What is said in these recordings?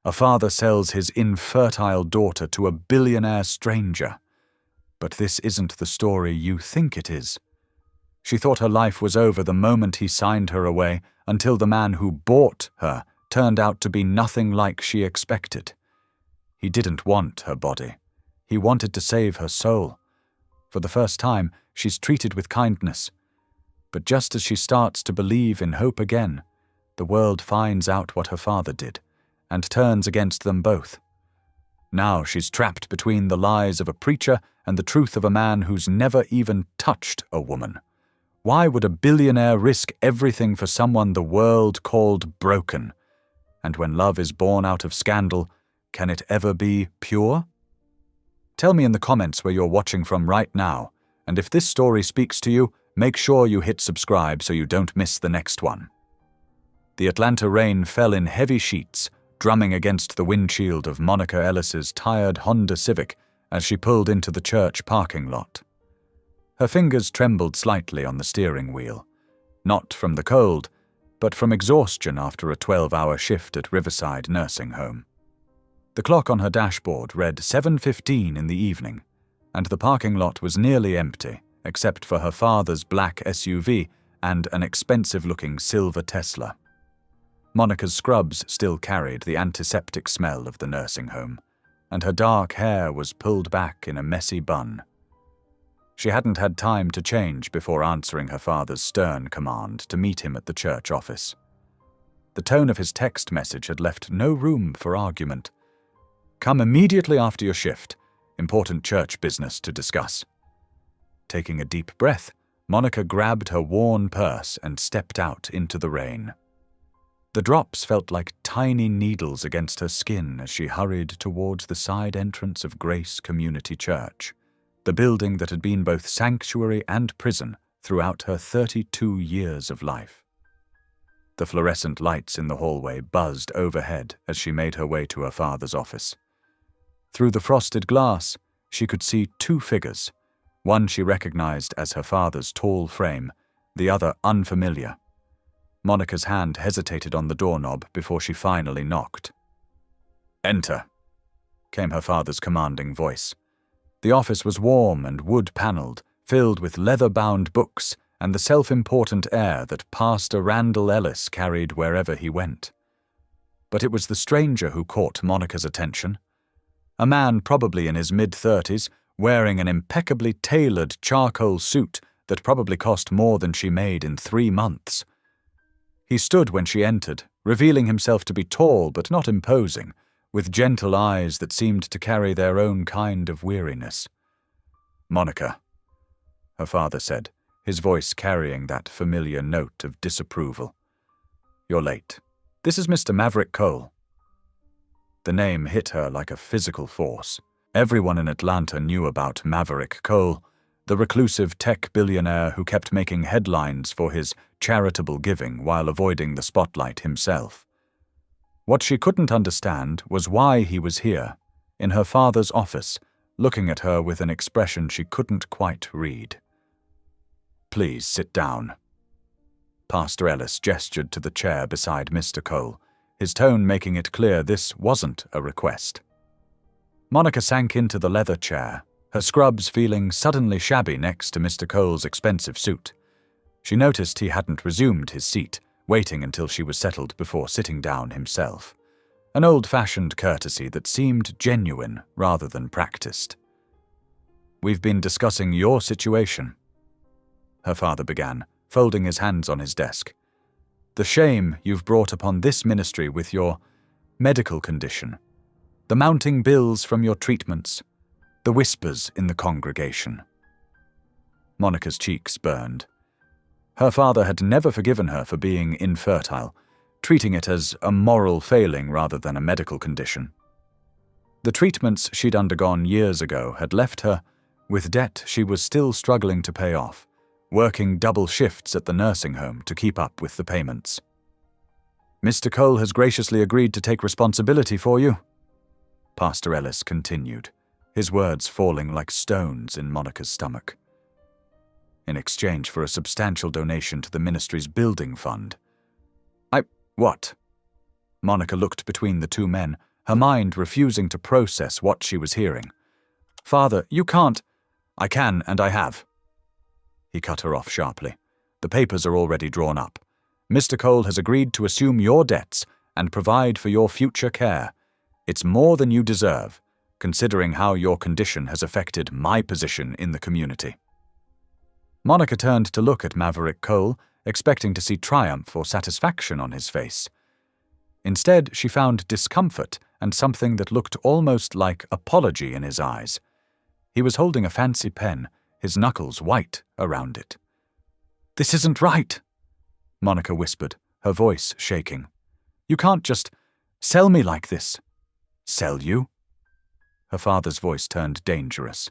A father sells his infertile daughter to a billionaire stranger. But this isn't the story you think it is. She thought her life was over the moment he signed her away, until the man who bought her turned out to be nothing like she expected. He didn't want her body. He wanted to save her soul. For the first time, she's treated with kindness. But just as she starts to believe in hope again, the world finds out what her father did, and turns against them both. Now she's trapped between the lies of a preacher and the truth of a man who's never even touched a woman. Why would a billionaire risk everything for someone the world called broken? And when love is born out of scandal, can it ever be pure? Tell me in the comments where you're watching from right now, and if this story speaks to you, make sure you hit subscribe so you don't miss the next one. The Atlanta rain fell in heavy sheets, drumming against the windshield of Monica Ellis's tired Honda Civic as she pulled into the church parking lot. Her fingers trembled slightly on the steering wheel, not from the cold, but from exhaustion after a 12-hour shift at Riverside Nursing Home. The clock on her dashboard read 7:15 in the evening, and the parking lot was nearly empty, except for her father's black SUV and an expensive-looking silver Tesla. Monica's scrubs still carried the antiseptic smell of the nursing home, and her dark hair was pulled back in a messy bun. She hadn't had time to change before answering her father's stern command to meet him at the church office. The tone of his text message had left no room for argument. "Come immediately after your shift. Important church business to discuss." Taking a deep breath, Monica grabbed her worn purse and stepped out into the rain. The drops felt like tiny needles against her skin as she hurried towards the side entrance of Grace Community Church, the building that had been both sanctuary and prison throughout her 32 years of life. The fluorescent lights in the hallway buzzed overhead as she made her way to her father's office. Through the frosted glass, she could see two figures, one she recognized as her father's tall frame, the other unfamiliar. Monica's hand hesitated on the doorknob before she finally knocked. "Enter," came her father's commanding voice. The office was warm and wood-paneled, filled with leather-bound books and the self-important air that Pastor Randall Ellis carried wherever he went. But it was the stranger who caught Monica's attention. A man probably in his mid-30s, wearing an impeccably tailored charcoal suit that probably cost more than she made in 3 months. He stood when she entered, revealing himself to be tall but not imposing, with gentle eyes that seemed to carry their own kind of weariness. "Monica," her father said, his voice carrying that familiar note of disapproval. "You're late. This is Mr. Maverick Cole." The name hit her like a physical force. Everyone in Atlanta knew about Maverick Cole, the reclusive tech billionaire who kept making headlines for his charitable giving while avoiding the spotlight himself. What she couldn't understand was why he was here, in her father's office, looking at her with an expression she couldn't quite read. "Please sit down." Pastor Ellis gestured to the chair beside Mr. Cole, his tone making it clear this wasn't a request. Monica sank into the leather chair, her scrubs feeling suddenly shabby next to Mr. Cole's expensive suit. She noticed he hadn't resumed his seat, waiting until she was settled before sitting down himself, an old-fashioned courtesy that seemed genuine rather than practiced. "We've been discussing your situation," her father began, folding his hands on his desk. "The shame you've brought upon this ministry with your medical condition, the mounting bills from your treatments, the whispers in the congregation." Monica's cheeks burned. Her father had never forgiven her for being infertile, treating it as a moral failing rather than a medical condition. The treatments she'd undergone years ago had left her with debt she was still struggling to pay off, working double shifts at the nursing home to keep up with the payments. "Mr. Cole has graciously agreed to take responsibility for you," Pastor Ellis continued, his words falling like stones in Monica's stomach. "In exchange for a substantial donation to the ministry's building fund." What?" Monica looked between the two men, her mind refusing to process what she was hearing. "Father, you can't." "I can, and I have." He cut her off sharply. "The papers are already drawn up. Mr. Cole has agreed to assume your debts and provide for your future care. It's more than you deserve, considering how your condition has affected my position in the community." Monica turned to look at Maverick Cole, expecting to see triumph or satisfaction on his face. Instead, she found discomfort and something that looked almost like apology in his eyes. He was holding a fancy pen, his knuckles white around it. "This isn't right," Monica whispered, her voice shaking. "You can't just sell me like this." "Sell you?" Her father's voice turned dangerous.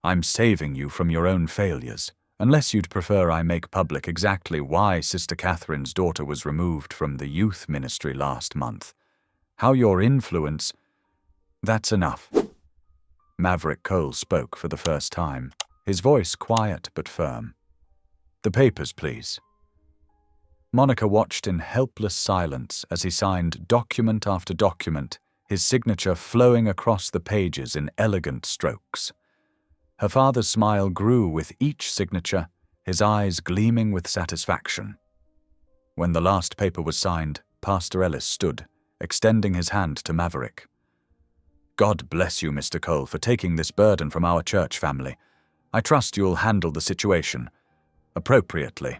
"I'm saving you from your own failures, unless you'd prefer I make public exactly why Sister Catherine's daughter was removed from the youth ministry last month. How your influence—" "That's enough." Maverick Cole spoke for the first time, his voice quiet but firm. "The papers, please." Monica watched in helpless silence as he signed document after document, his signature flowing across the pages in elegant strokes. Her father's smile grew with each signature, his eyes gleaming with satisfaction. When the last paper was signed, Pastor Ellis stood, extending his hand to Maverick. "God bless you, Mr. Cole, for taking this burden from our church family. I trust you'll handle the situation appropriately."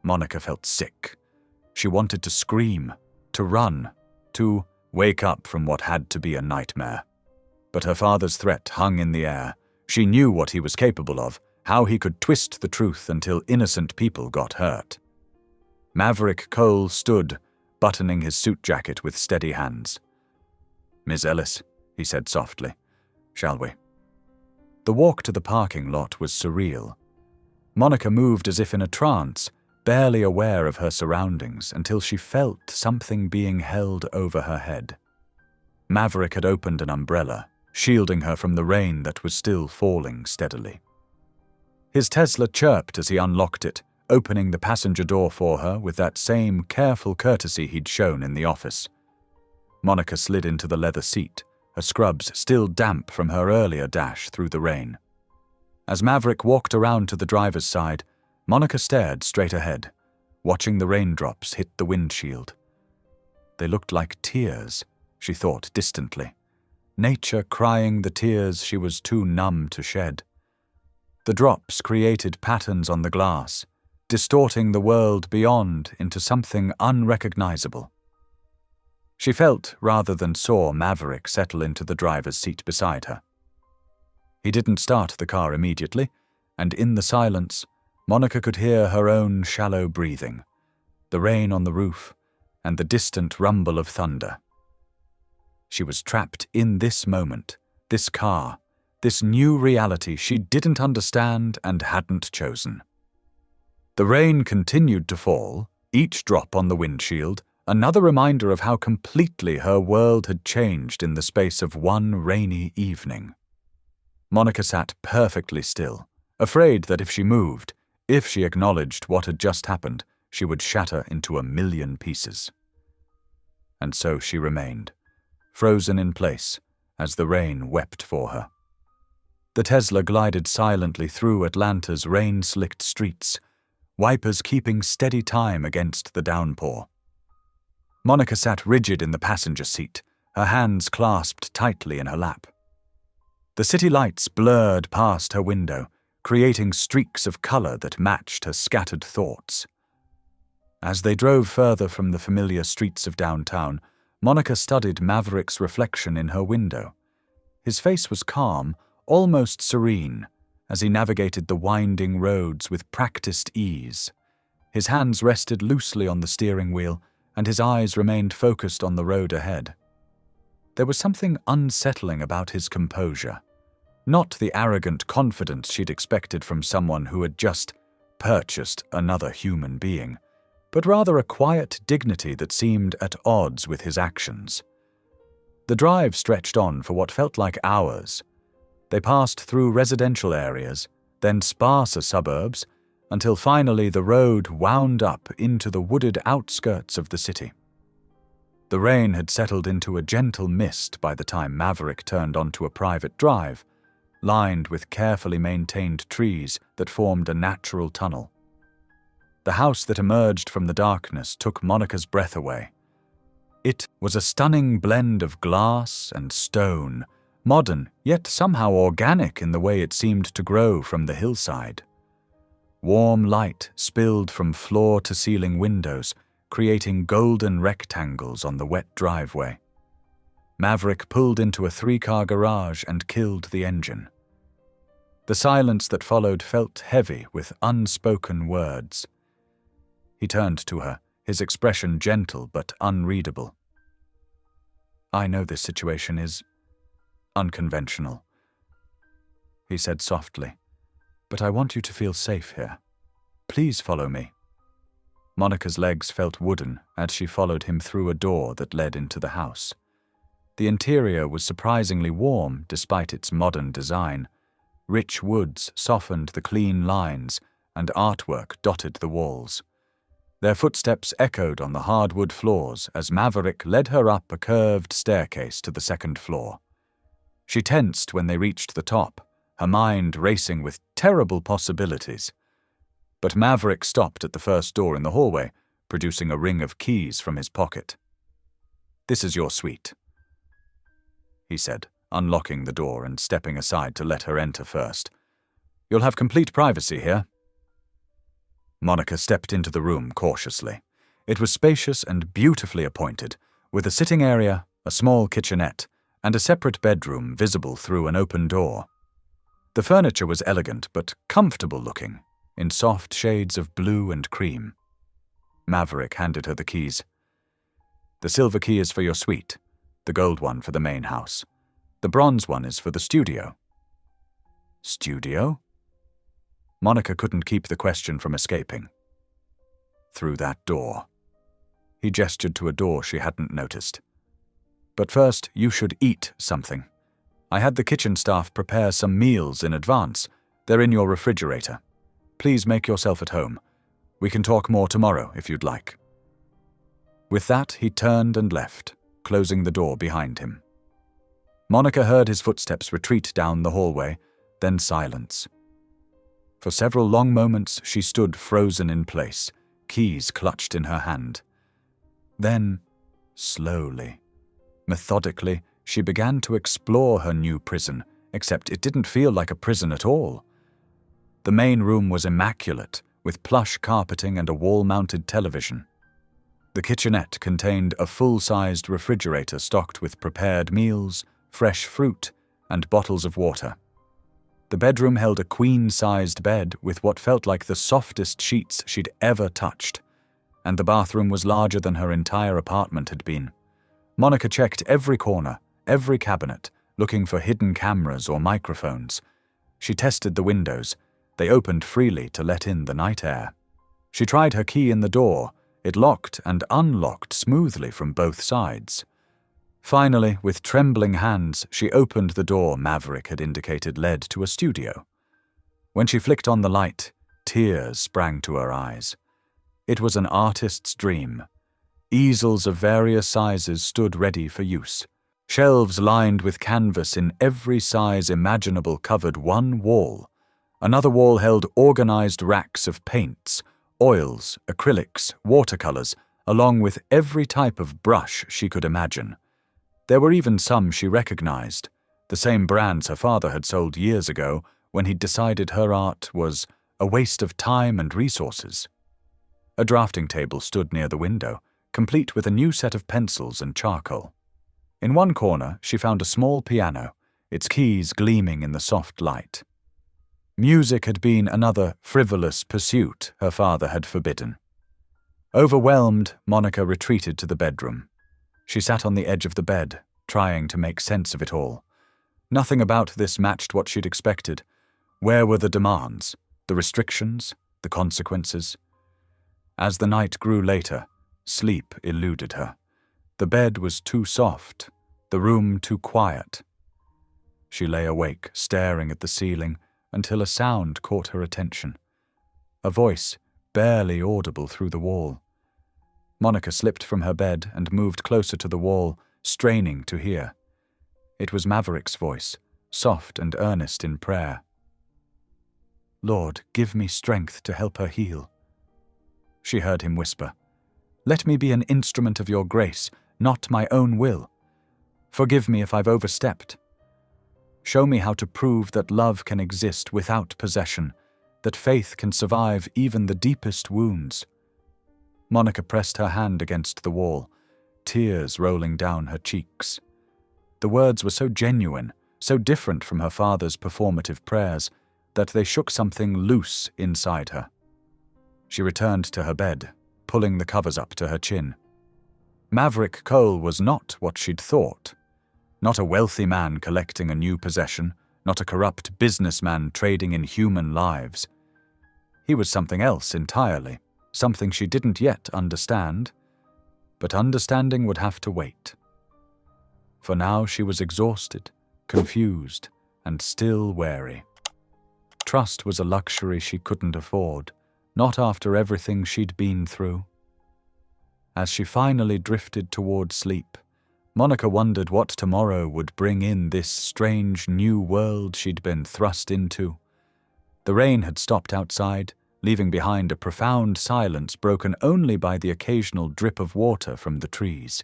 Monica felt sick. She wanted to scream, to run, to wake up from what had to be a nightmare. But her father's threat hung in the air. She knew what he was capable of, how he could twist the truth until innocent people got hurt. Maverick Cole stood, buttoning his suit jacket with steady hands. "Miss Ellis," he said softly, "shall we?" The walk to the parking lot was surreal. Monica moved as if in a trance, barely aware of her surroundings until she felt something being held over her head. Maverick had opened an umbrella, shielding her from the rain that was still falling steadily. His Tesla chirped as he unlocked it, opening the passenger door for her with that same careful courtesy he'd shown in the office. Monica slid into the leather seat, her scrubs still damp from her earlier dash through the rain. As Maverick walked around to the driver's side, Monica stared straight ahead, watching the raindrops hit the windshield. They looked like tears, she thought distantly. Nature crying the tears she was too numb to shed. The drops created patterns on the glass, distorting the world beyond into something unrecognizable. She felt rather than saw Maverick settle into the driver's seat beside her. He didn't start the car immediately, and in the silence, Monica could hear her own shallow breathing, the rain on the roof, and the distant rumble of thunder. She was trapped in this moment, this car, this new reality she didn't understand and hadn't chosen. The rain continued to fall, each drop on the windshield, another reminder of how completely her world had changed in the space of one rainy evening. Monica sat perfectly still, afraid that if she moved, if she acknowledged what had just happened, she would shatter into a million pieces. And so she remained, frozen in place, as the rain wept for her. The Tesla glided silently through Atlanta's rain-slicked streets, wipers keeping steady time against the downpour. Monica sat rigid in the passenger seat, her hands clasped tightly in her lap. The city lights blurred past her window, creating streaks of color that matched her scattered thoughts. As they drove further from the familiar streets of downtown, Monica studied Maverick's reflection in her window. His face was calm, almost serene, as he navigated the winding roads with practiced ease. His hands rested loosely on the steering wheel, and his eyes remained focused on the road ahead. There was something unsettling about his composure. Not the arrogant confidence she'd expected from someone who had just purchased another human being, but rather a quiet dignity that seemed at odds with his actions. The drive stretched on for what felt like hours. They passed through residential areas, then sparser suburbs, until finally the road wound up into the wooded outskirts of the city. The rain had settled into a gentle mist by the time Maverick turned onto a private drive, lined with carefully maintained trees that formed a natural tunnel. The house that emerged from the darkness took Monica's breath away. It was a stunning blend of glass and stone, modern yet somehow organic in the way it seemed to grow from the hillside. Warm light spilled from floor-to-ceiling windows, creating golden rectangles on the wet driveway. Maverick pulled into a 3-car garage and killed the engine. The silence that followed felt heavy with unspoken words. He turned to her, his expression gentle but unreadable. "I know this situation is unconventional," he said softly, "but I want you to feel safe here. Please follow me." Monica's legs felt wooden as she followed him through a door that led into the house. The interior was surprisingly warm despite its modern design. Rich woods softened the clean lines, and artwork dotted the walls. Their footsteps echoed on the hardwood floors as Maverick led her up a curved staircase to the second floor. She tensed when they reached the top, her mind racing with terrible possibilities. But Maverick stopped at the first door in the hallway, producing a ring of keys from his pocket. "This is your suite," he said, unlocking the door and stepping aside to let her enter first. "You'll have complete privacy here." Monica stepped into the room cautiously. It was spacious and beautifully appointed, with a sitting area, a small kitchenette, and a separate bedroom visible through an open door. The furniture was elegant but comfortable-looking, in soft shades of blue and cream. Maverick handed her the keys. "The silver key is for your suite, the gold one for the main house. The bronze one is for the studio." "Studio?" Monica couldn't keep the question from escaping. "Through that door." He gestured to a door she hadn't noticed. "But first, you should eat something. I had the kitchen staff prepare some meals in advance. They're in your refrigerator. Please make yourself at home. We can talk more tomorrow if you'd like." With that, he turned and left, closing the door behind him. Monica heard his footsteps retreat down the hallway, then silence. For several long moments she stood frozen in place, keys clutched in her hand. Then, slowly, methodically, she began to explore her new prison, except it didn't feel like a prison at all. The main room was immaculate, with plush carpeting and a wall-mounted television. The kitchenette contained a full-sized refrigerator stocked with prepared meals, fresh fruit, and bottles of water. The bedroom held a queen-sized bed with what felt like the softest sheets she'd ever touched, and the bathroom was larger than her entire apartment had been. Monica checked every corner, every cabinet, looking for hidden cameras or microphones. She tested the windows. They opened freely to let in the night air. She tried her key in the door. It locked and unlocked smoothly from both sides. Finally, with trembling hands, she opened the door Maverick had indicated led to a studio. When she flicked on the light, tears sprang to her eyes. It was an artist's dream. Easels of various sizes stood ready for use. Shelves lined with canvas in every size imaginable covered one wall. Another wall held organized racks of paints, oils, acrylics, watercolors, along with every type of brush she could imagine. There were even some she recognized, the same brands her father had sold years ago when he'd decided her art was a waste of time and resources. A drafting table stood near the window, complete with a new set of pencils and charcoal. In one corner, she found a small piano, its keys gleaming in the soft light. Music had been another frivolous pursuit her father had forbidden. Overwhelmed, Monica retreated to the bedroom. She sat on the edge of the bed, trying to make sense of it all. Nothing about this matched what she'd expected. Where were the demands, the restrictions, the consequences? As the night grew later, sleep eluded her. The bed was too soft, the room too quiet. She lay awake, staring at the ceiling, until a sound caught her attention. A voice, barely audible through the wall. Monica slipped from her bed and moved closer to the wall, straining to hear. It was Maverick's voice, soft and earnest in prayer. "Lord, give me strength to help her heal." She heard him whisper, "Let me be an instrument of your grace, not my own will. Forgive me if I've overstepped. Show me how to prove that love can exist without possession, that faith can survive even the deepest wounds." Monica pressed her hand against the wall, tears rolling down her cheeks. The words were so genuine, so different from her father's performative prayers, that they shook something loose inside her. She returned to her bed, pulling the covers up to her chin. Maverick Cole was not what she'd thought. Not a wealthy man collecting a new possession, not a corrupt businessman trading in human lives. He was something else entirely, something she didn't yet understand, but understanding would have to wait. For now she was exhausted, confused, and still wary. Trust was a luxury she couldn't afford, not after everything she'd been through. As she finally drifted toward sleep, Monica wondered what tomorrow would bring in this strange new world she'd been thrust into. The rain had stopped outside, leaving behind a profound silence broken only by the occasional drip of water from the trees.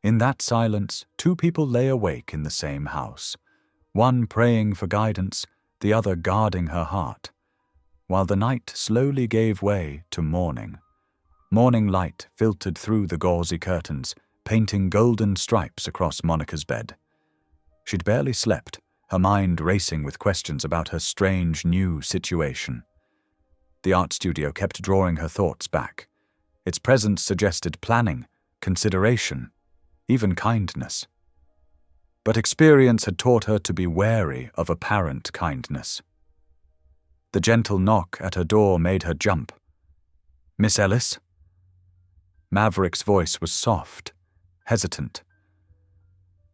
In that silence, two people lay awake in the same house, one praying for guidance, the other guarding her heart, while the night slowly gave way to morning. Morning light filtered through the gauzy curtains, painting golden stripes across Monica's bed. She'd barely slept, her mind racing with questions about her strange new situation. The art studio kept drawing her thoughts back. Its presence suggested planning, consideration, even kindness. But experience had taught her to be wary of apparent kindness. The gentle knock at her door made her jump. "Miss Ellis?" Maverick's voice was soft, hesitant.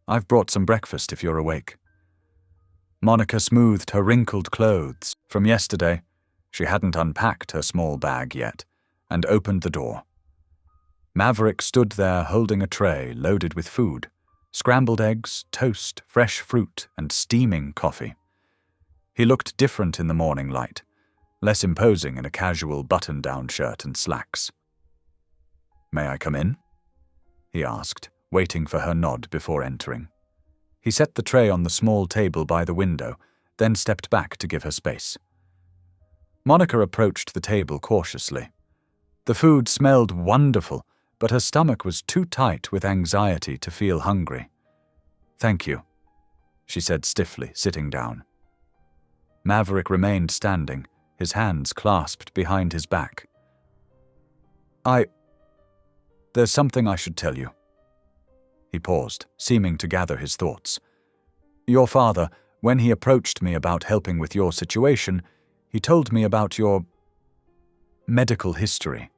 "I've brought some breakfast if you're awake." Monica smoothed her wrinkled clothes. From yesterday, she hadn't unpacked her small bag yet, and opened the door. Maverick stood there holding a tray loaded with food, scrambled eggs, toast, fresh fruit, and steaming coffee. He looked different in the morning light, less imposing in a casual button-down shirt and slacks. "May I come in?" he asked, waiting for her nod before entering. He set the tray on the small table by the window, then stepped back to give her space. Monica approached the table cautiously. The food smelled wonderful, but her stomach was too tight with anxiety to feel hungry. "Thank you," she said stiffly, sitting down. Maverick remained standing, his hands clasped behind his back. There's something I should tell you." He paused, seeming to gather his thoughts. "Your father, when he approached me about helping with your situation, he told me about your medical history."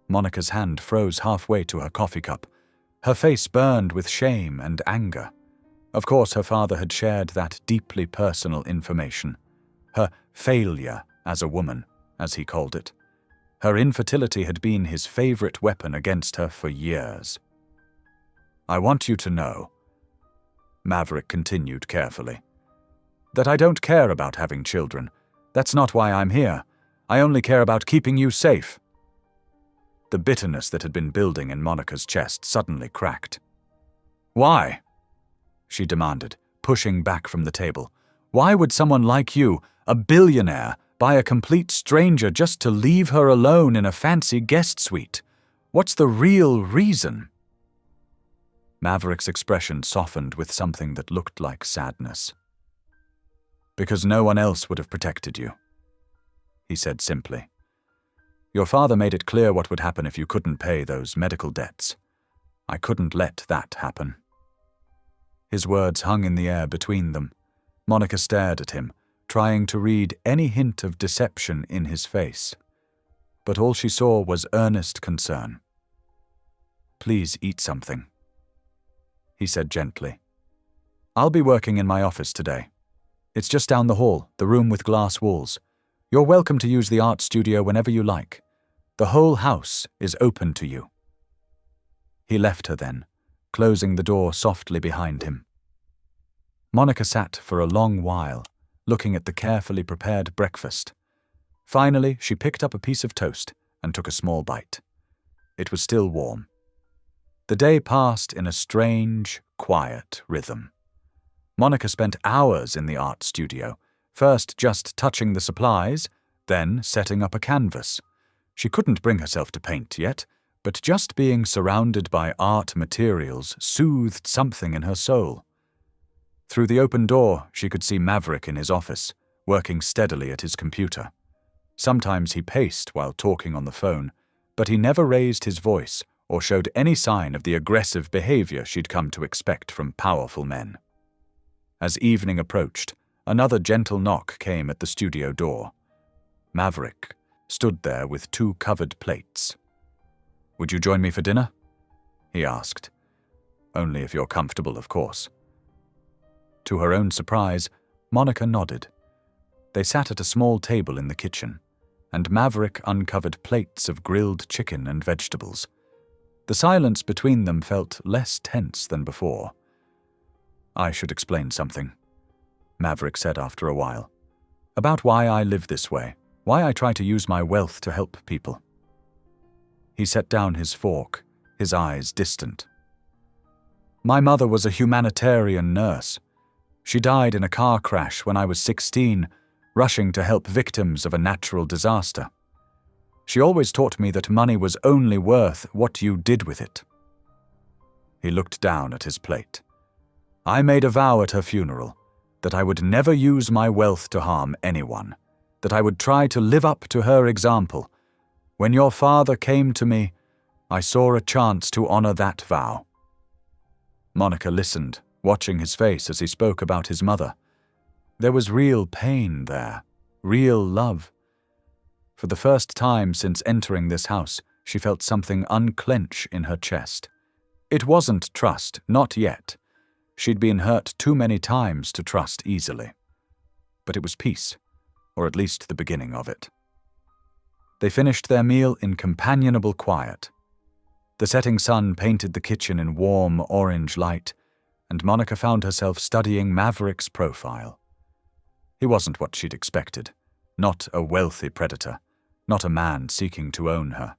Monica's hand froze halfway to her coffee cup. Her face burned with shame and anger. Of course, her father had shared that deeply personal information. Her failure as a woman, as he called it. Her infertility had been his favorite weapon against her for years. "I want you to know," Maverick continued carefully, "that I don't care about having children. That's not why I'm here. I only care about keeping you safe." The bitterness that had been building in Monica's chest suddenly cracked. "Why?" she demanded, pushing back from the table. "Why would someone like you, a billionaire, buy a complete stranger just to leave her alone in a fancy guest suite? What's the real reason?" Maverick's expression softened with something that looked like sadness. "Because no one else would have protected you," he said simply. "Your father made it clear what would happen if you couldn't pay those medical debts. I couldn't let that happen." His words hung in the air between them. Monica stared at him, trying to read any hint of deception in his face. But all she saw was earnest concern. "Please eat something," he said gently. "I'll be working in my office today. It's just down the hall, the room with glass walls. You're welcome to use the art studio whenever you like. The whole house is open to you." He left her then, closing the door softly behind him. Monica sat for a long while, looking at the carefully prepared breakfast. Finally, she picked up a piece of toast and took a small bite. It was still warm. The day passed in a strange, quiet rhythm. Monica spent hours in the art studio, first just touching the supplies, then setting up a canvas. She couldn't bring herself to paint yet, but just being surrounded by art materials soothed something in her soul. Through the open door, she could see Maverick in his office, working steadily at his computer. Sometimes he paced while talking on the phone, but he never raised his voice or showed any sign of the aggressive behavior she'd come to expect from powerful men. As evening approached, another gentle knock came at the studio door. Maverick stood there with 2 covered plates. "Would you join me for dinner?" he asked. "Only if you're comfortable, of course." To her own surprise, Monica nodded. They sat at a small table in the kitchen, and Maverick uncovered plates of grilled chicken and vegetables. The silence between them felt less tense than before. "I should explain something," Maverick said after a while, "about why I live this way, why I try to use my wealth to help people." He set down his fork, his eyes distant. "My mother was a humanitarian nurse. She died in a car crash when I was 16, rushing to help victims of a natural disaster. She always taught me that money was only worth what you did with it." He looked down at his plate. "I made a vow at her funeral that I would never use my wealth to harm anyone, that I would try to live up to her example. When your father came to me, I saw a chance to honor that vow." Monica listened, watching his face as he spoke about his mother. There was real pain there, real love. For the first time since entering this house, she felt something unclench in her chest. It wasn't trust, not yet. She'd been hurt too many times to trust easily. But it was peace, or at least the beginning of it. They finished their meal in companionable quiet. The setting sun painted the kitchen in warm orange light, and Monica found herself studying Maverick's profile. He wasn't what she'd expected, not a wealthy predator, not a man seeking to own her.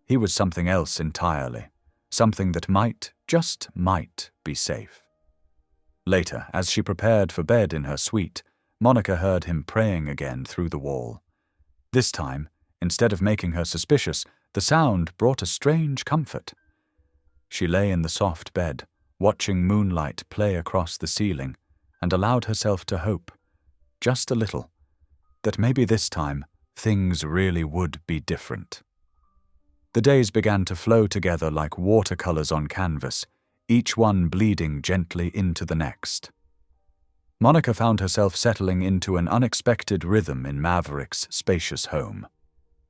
He was something else entirely, something that might, just might, be safe. Later, as she prepared for bed in her suite, Monica heard him praying again through the wall. This time, instead of making her suspicious, the sound brought a strange comfort. She lay in the soft bed, watching moonlight play across the ceiling, and allowed herself to hope, just a little, that maybe this time things really would be different. The days began to flow together like watercolors on canvas, each one bleeding gently into the next. Monica found herself settling into an unexpected rhythm in Maverick's spacious home.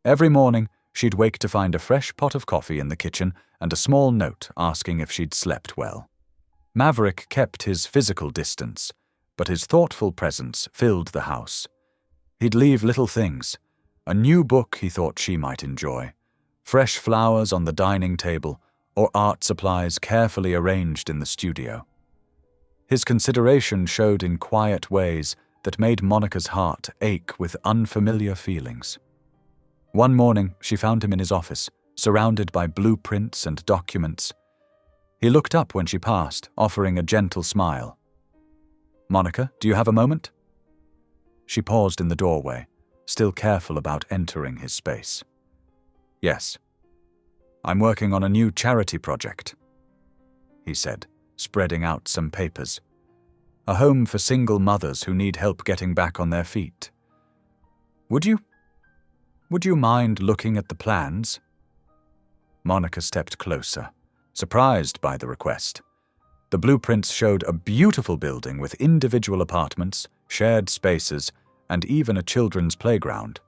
Every morning, she'd wake to find a fresh pot of coffee in the kitchen and a small note asking if she'd slept well. Maverick kept his physical distance, but his thoughtful presence filled the house. He'd leave little things, a new book he thought she might enjoy, fresh flowers on the dining table, or art supplies carefully arranged in the studio. His consideration showed in quiet ways that made Monica's heart ache with unfamiliar feelings. One morning, she found him in his office, surrounded by blueprints and documents. He looked up when she passed, offering a gentle smile. "Monica, do you have a moment?" She paused in the doorway, still careful about entering his space. "Yes. I'm working on a new charity project," he said, spreading out some papers. "A home for single mothers who need help getting back on their feet. Would you mind looking at the plans?" Monica stepped closer, surprised by the request. The blueprints showed a beautiful building with individual apartments, shared spaces, and even a children's playground.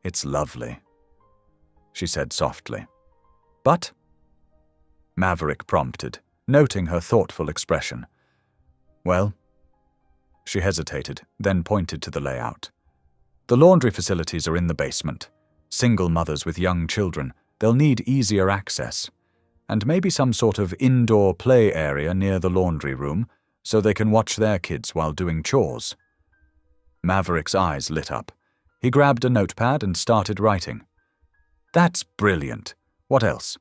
"It's lovely," she said softly. "But?" Maverick prompted, noting her thoughtful expression. "Well," she hesitated, then pointed to the layout. "The laundry facilities are in the basement. Single mothers with young children, they'll need easier access, and maybe some sort of indoor play area near the laundry room so they can watch their kids while doing chores. Maverick's eyes lit up. He grabbed a notepad and started writing. That's brilliant. What else?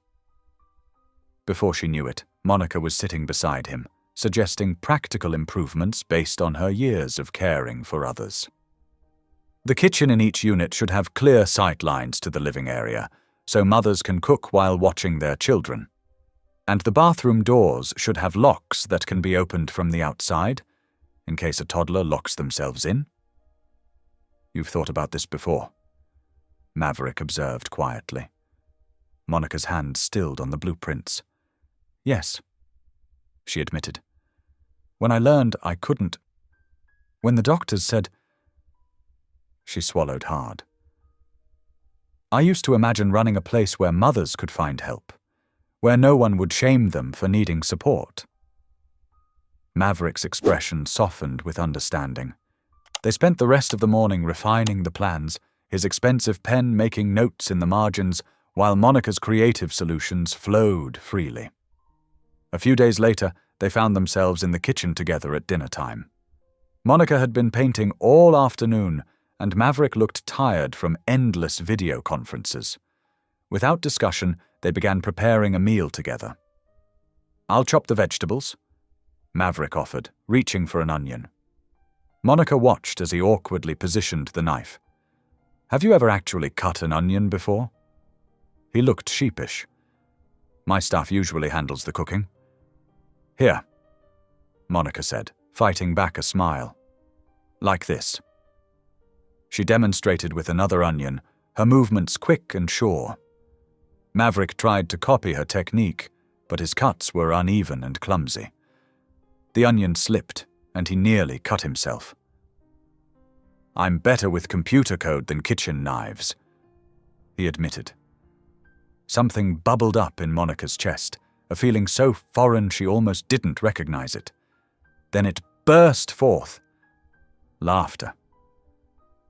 Before she knew it, Monica was sitting beside him, suggesting practical improvements based on her years of caring for others. The kitchen in each unit should have clear sight lines to the living area, so mothers can cook while watching their children. And the bathroom doors should have locks that can be opened from the outside, in case a toddler locks themselves in. You've thought about this before, Maverick observed quietly. Monica's hand stilled on the blueprints. Yes, she admitted. When I learned I couldn't. When the doctors said. She swallowed hard. I used to imagine running a place where mothers could find help, where no one would shame them for needing support. Maverick's expression softened with understanding. They spent the rest of the morning refining the plans, his expensive pen making notes in the margins, while Monica's creative solutions flowed freely. A few days later, they found themselves in the kitchen together at dinner time. Monica had been painting all afternoon, and Maverick looked tired from endless video conferences. Without discussion, they began preparing a meal together. I'll chop the vegetables, Maverick offered, reaching for an onion. Monica watched as he awkwardly positioned the knife. Have you ever actually cut an onion before? He looked sheepish. My staff usually handles the cooking. Here, Monica said, fighting back a smile. Like this. She demonstrated with another onion, her movements quick and sure. Maverick tried to copy her technique, but his cuts were uneven and clumsy. The onion slipped, and he nearly cut himself. I'm better with computer code than kitchen knives, he admitted. Something bubbled up in Monica's chest, a feeling so foreign she almost didn't recognize it. Then it burst forth. Laughter.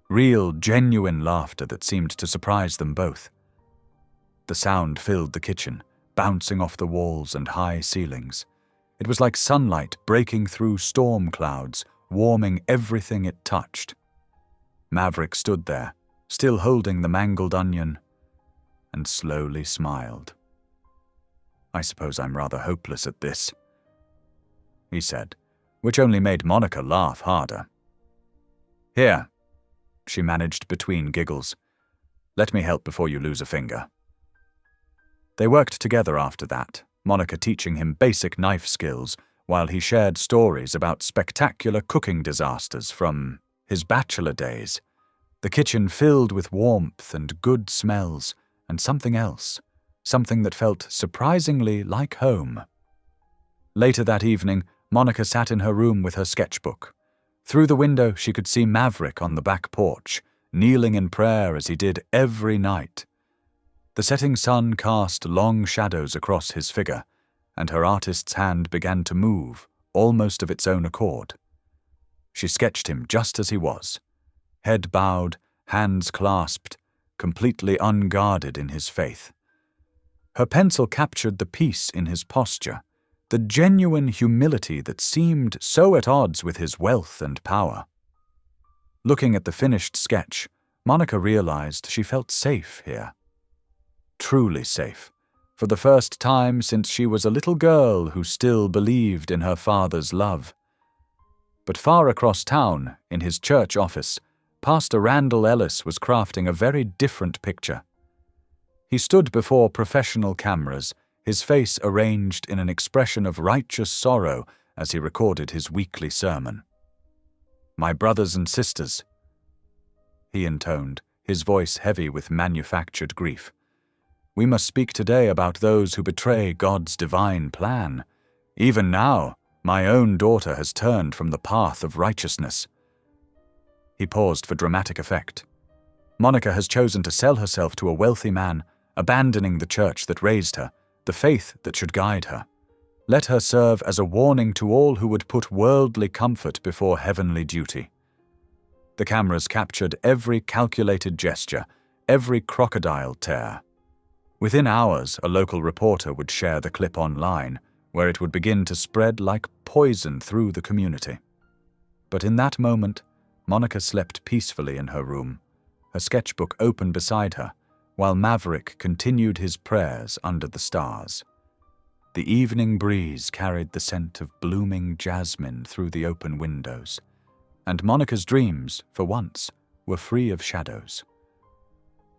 Real, genuine laughter that seemed to surprise them both. The sound filled the kitchen, bouncing off the walls and high ceilings. It was like sunlight breaking through storm clouds, warming everything it touched. Maverick stood there, still holding the mangled onion, and slowly smiled. I suppose I'm rather hopeless at this, he said, which only made Monica laugh harder. Here, she managed between giggles. Let me help before you lose a finger. They worked together after that, Monica teaching him basic knife skills while he shared stories about spectacular cooking disasters from his bachelor days. The kitchen filled with warmth and good smells, and something else, something that felt surprisingly like home. Later that evening, Monica sat in her room with her sketchbook. Through the window, she could see Maverick on the back porch, kneeling in prayer as he did every night. The setting sun cast long shadows across his figure, and her artist's hand began to move, almost of its own accord. She sketched him just as he was, head bowed, hands clasped, completely unguarded in his faith. Her pencil captured the peace in his posture, the genuine humility that seemed so at odds with his wealth and power. Looking at the finished sketch, Monica realized she felt safe here. Truly safe, for the first time since she was a little girl who still believed in her father's love. But far across town, in his church office, Pastor Randall Ellis was crafting a very different picture. He stood before professional cameras, his face arranged in an expression of righteous sorrow as he recorded his weekly sermon. My brothers and sisters, he intoned, his voice heavy with manufactured grief. We must speak today about those who betray God's divine plan. Even now, my own daughter has turned from the path of righteousness. He paused for dramatic effect. Monica has chosen to sell herself to a wealthy man, abandoning the church that raised her, the faith that should guide her. Let her serve as a warning to all who would put worldly comfort before heavenly duty. The cameras captured every calculated gesture, every crocodile tear. Within hours, a local reporter would share the clip online, where it would begin to spread like poison through the community. But in that moment, Monica slept peacefully in her room, her sketchbook open beside her, while Maverick continued his prayers under the stars. The evening breeze carried the scent of blooming jasmine through the open windows, and Monica's dreams, for once, were free of shadows.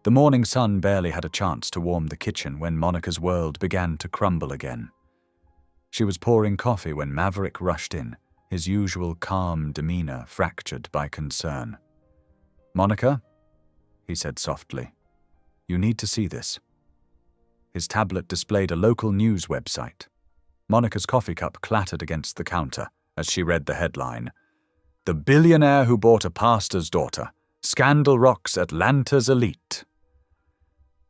The morning sun barely had a chance to warm the kitchen when Monica's world began to crumble again. She was pouring coffee when Maverick rushed in, his usual calm demeanor fractured by concern. "Monica," he said softly, "you need to see this." His tablet displayed a local news website. Monica's coffee cup clattered against the counter as she read the headline, "The billionaire who bought a pastor's daughter. Scandal rocks Atlanta's elite."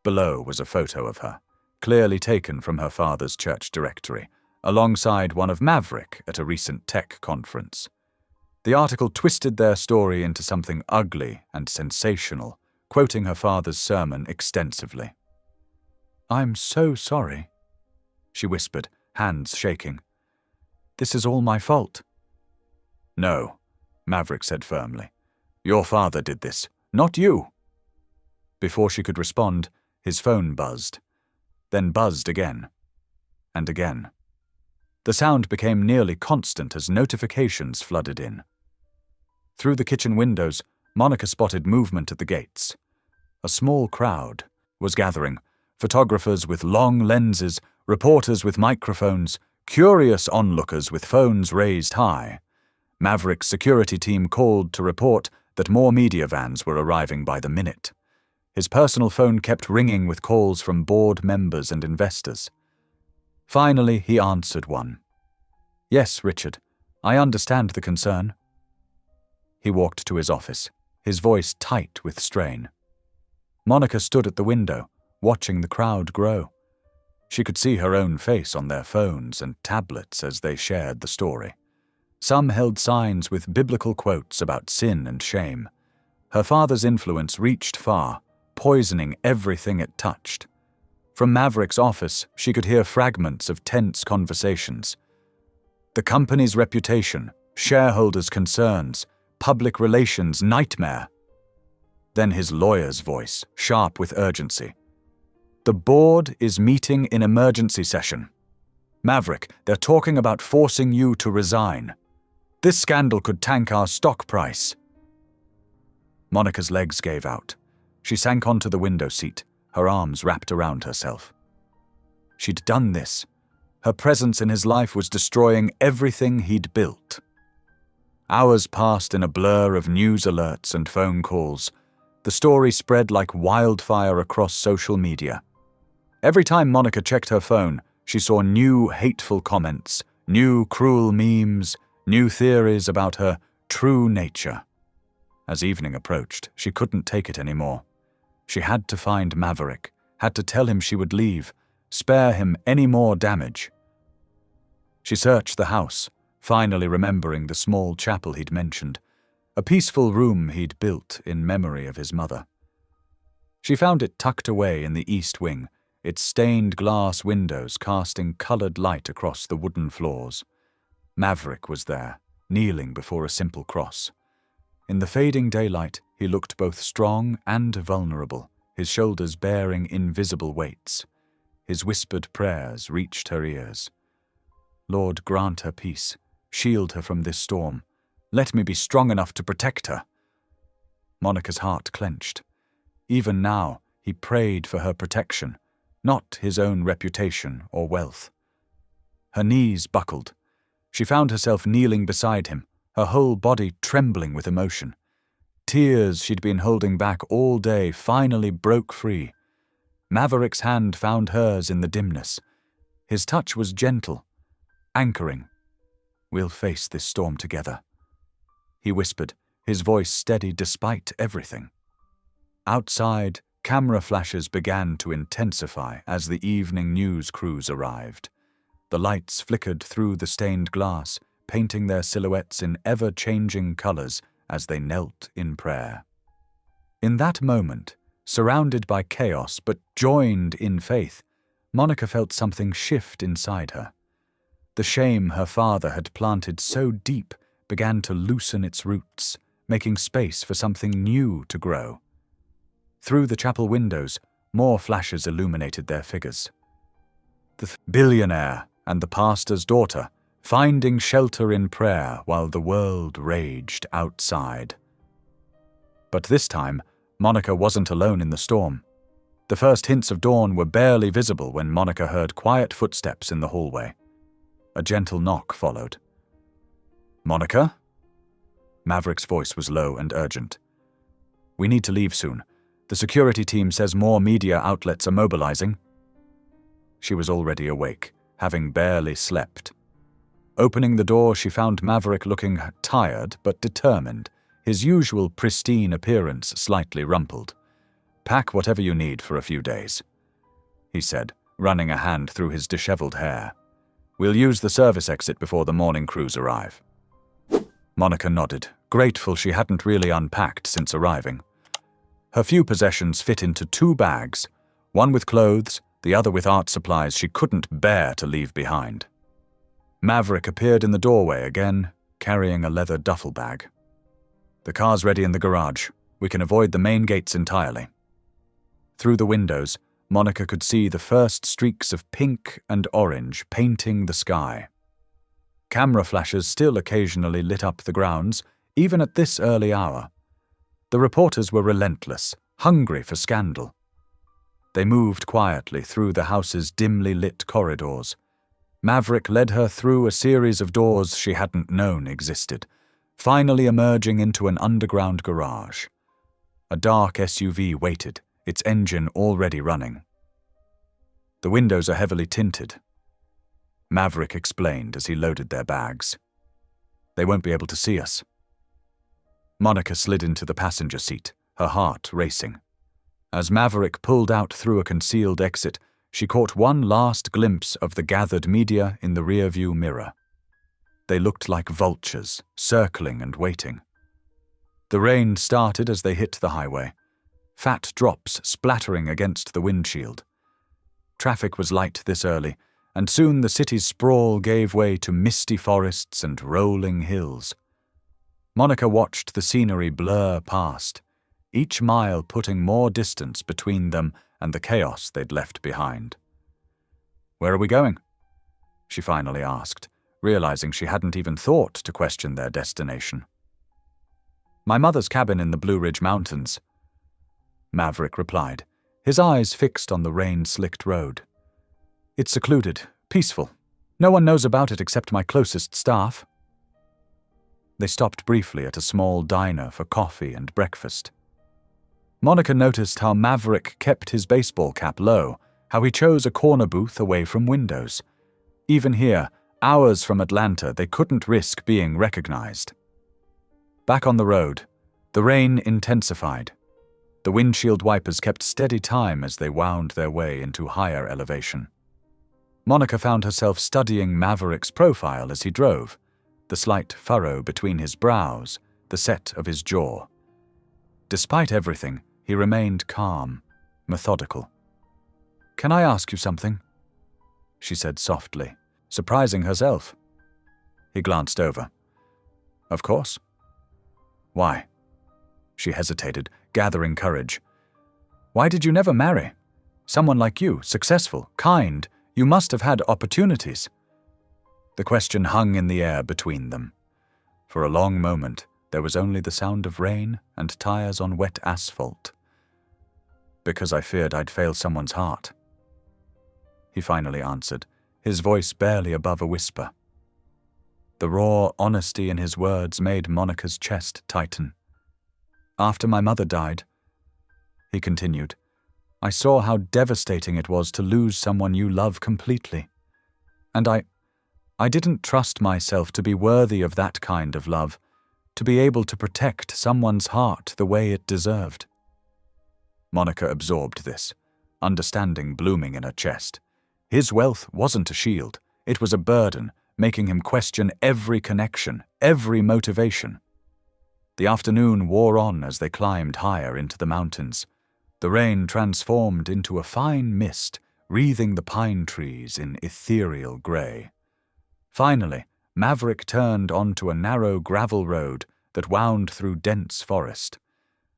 Below was a photo of her, clearly taken from her father's church directory, alongside one of Maverick at a recent tech conference. The article twisted their story into something ugly and sensational, quoting her father's sermon extensively. "I'm so sorry," she whispered, hands shaking. "This is all my fault." "No," Maverick said firmly. "Your father did this, not you." Before she could respond, his phone buzzed, then buzzed again, and again. The sound became nearly constant as notifications flooded in. Through the kitchen windows, Monica spotted movement at the gates. A small crowd was gathering, photographers with long lenses, reporters with microphones, curious onlookers with phones raised high. Maverick's security team called to report that more media vans were arriving by the minute. His personal phone kept ringing with calls from board members and investors. Finally, he answered one. "Yes, Richard, I understand the concern." He walked to his office, his voice tight with strain. Monica stood at the window, watching the crowd grow. She could see her own face on their phones and tablets as they shared the story. Some held signs with biblical quotes about sin and shame. Her father's influence reached far, poisoning everything it touched. From Maverick's office, she could hear fragments of tense conversations. The company's reputation, shareholders' concerns, public relations nightmare. Then his lawyer's voice, sharp with urgency. "The board is meeting in emergency session. Maverick, they're talking about forcing you to resign. This scandal could tank our stock price." Monica's legs gave out. She sank onto the window seat, her arms wrapped around herself. She'd done this. Her presence in his life was destroying everything he'd built. Hours passed in a blur of news alerts and phone calls. The story spread like wildfire across social media. Every time Monica checked her phone, she saw new hateful comments, new cruel memes, new theories about her true nature. As evening approached, she couldn't take it anymore. She had to find Maverick, had to tell him she would leave, spare him any more damage. She searched the house, finally remembering the small chapel he'd mentioned, a peaceful room he'd built in memory of his mother. She found it tucked away in the east wing, its stained glass windows casting colored light across the wooden floors. Maverick was there, kneeling before a simple cross. In the fading daylight, he looked both strong and vulnerable, his shoulders bearing invisible weights. His whispered prayers reached her ears. "Lord, grant her peace. Shield her from this storm. Let me be strong enough to protect her." Monica's heart clenched. Even now, he prayed for her protection, not his own reputation or wealth. Her knees buckled. She found herself kneeling beside him, her whole body trembling with emotion. Tears she'd been holding back all day finally broke free. Maverick's hand found hers in the dimness. His touch was gentle, anchoring. "We'll face this storm together," he whispered, his voice steady despite everything. Outside, camera flashes began to intensify as the evening news crews arrived. The lights flickered through the stained glass, painting their silhouettes in ever-changing colors as they knelt in prayer. In that moment, Surrounded by chaos but joined in faith, Monica felt something shift inside her. The shame her father had planted so deep began to loosen its roots, making space for something new to grow. Through the chapel windows, more flashes illuminated their figures. The billionaire and the pastor's daughter, finding shelter in prayer while the world raged outside. But this time, Monica wasn't alone in the storm. The first hints of dawn were barely visible when Monica heard quiet footsteps in the hallway. A gentle knock followed. "Monica?" Maverick's voice was low and urgent. "We need to leave soon. The security team says more media outlets are mobilizing." She was already awake, having barely slept. Opening the door, she found Maverick looking tired but determined, his usual pristine appearance slightly rumpled. "Pack whatever you need for a few days," he said, running a hand through his disheveled hair. "We'll use the service exit before the morning crews arrive." Monica nodded, grateful she hadn't really unpacked since arriving. Her few possessions fit into 2 bags, one with clothes, the other with art supplies she couldn't bear to leave behind. Maverick appeared in the doorway again, carrying a leather duffel bag. "The car's ready in the garage. We can avoid the main gates entirely." Through the windows, Monica could see the first streaks of pink and orange painting the sky. Camera flashes still occasionally lit up the grounds, even at this early hour. The reporters were relentless, hungry for scandal. They moved quietly through the house's dimly lit corridors. Maverick led her through a series of doors she hadn't known existed, finally emerging into an underground garage. A dark SUV waited, its engine already running. "The windows are heavily tinted," Maverick explained as he loaded their bags. "They won't be able to see us." Monica slid into the passenger seat, her heart racing. As Maverick pulled out through a concealed exit, she caught one last glimpse of the gathered media in the rearview mirror. They looked like vultures, circling and waiting. The rain started as they hit the highway, fat drops splattering against the windshield. Traffic was light this early, and soon the city's sprawl gave way to misty forests and rolling hills. Monica watched the scenery blur past, each mile putting more distance between them and the chaos they'd left behind. "Where are we going?" she finally asked, realizing she hadn't even thought to question their destination. "My mother's cabin in the Blue Ridge Mountains," Maverick replied, his eyes fixed on the rain-slicked road. "It's secluded, peaceful. No one knows about it except my closest staff." They stopped briefly at a small diner for coffee and breakfast. Monica noticed how Maverick kept his baseball cap low, how he chose a corner booth away from windows. Even here, hours from Atlanta, they couldn't risk being recognized. Back on the road, the rain intensified. The windshield wipers kept steady time as they wound their way into higher elevation. Monica found herself studying Maverick's profile as he drove, the slight furrow between his brows, the set of his jaw. Despite everything, he remained calm, methodical. "Can I ask you something?" she said softly, surprising herself. He glanced over. "Of course." "Why?" She hesitated, gathering courage. "Why did you never marry? Someone like you, successful, kind, you must have had opportunities." The question hung in the air between them. For a long moment, there was only the sound of rain and tires on wet asphalt. "Because I feared I'd fail someone's heart," he finally answered, his voice barely above a whisper. The raw honesty in his words made Monica's chest tighten. "After my mother died," he continued, "I saw how devastating it was to lose someone you love completely. And I didn't trust myself to be worthy of that kind of love, to be able to protect someone's heart the way it deserved." Monica absorbed this, understanding blooming in her chest. His wealth wasn't a shield, it was a burden, making him question every connection, every motivation. The afternoon wore on as they climbed higher into the mountains. The rain transformed into a fine mist, wreathing the pine trees in ethereal grey. Finally, Maverick turned onto a narrow gravel road that wound through dense forest.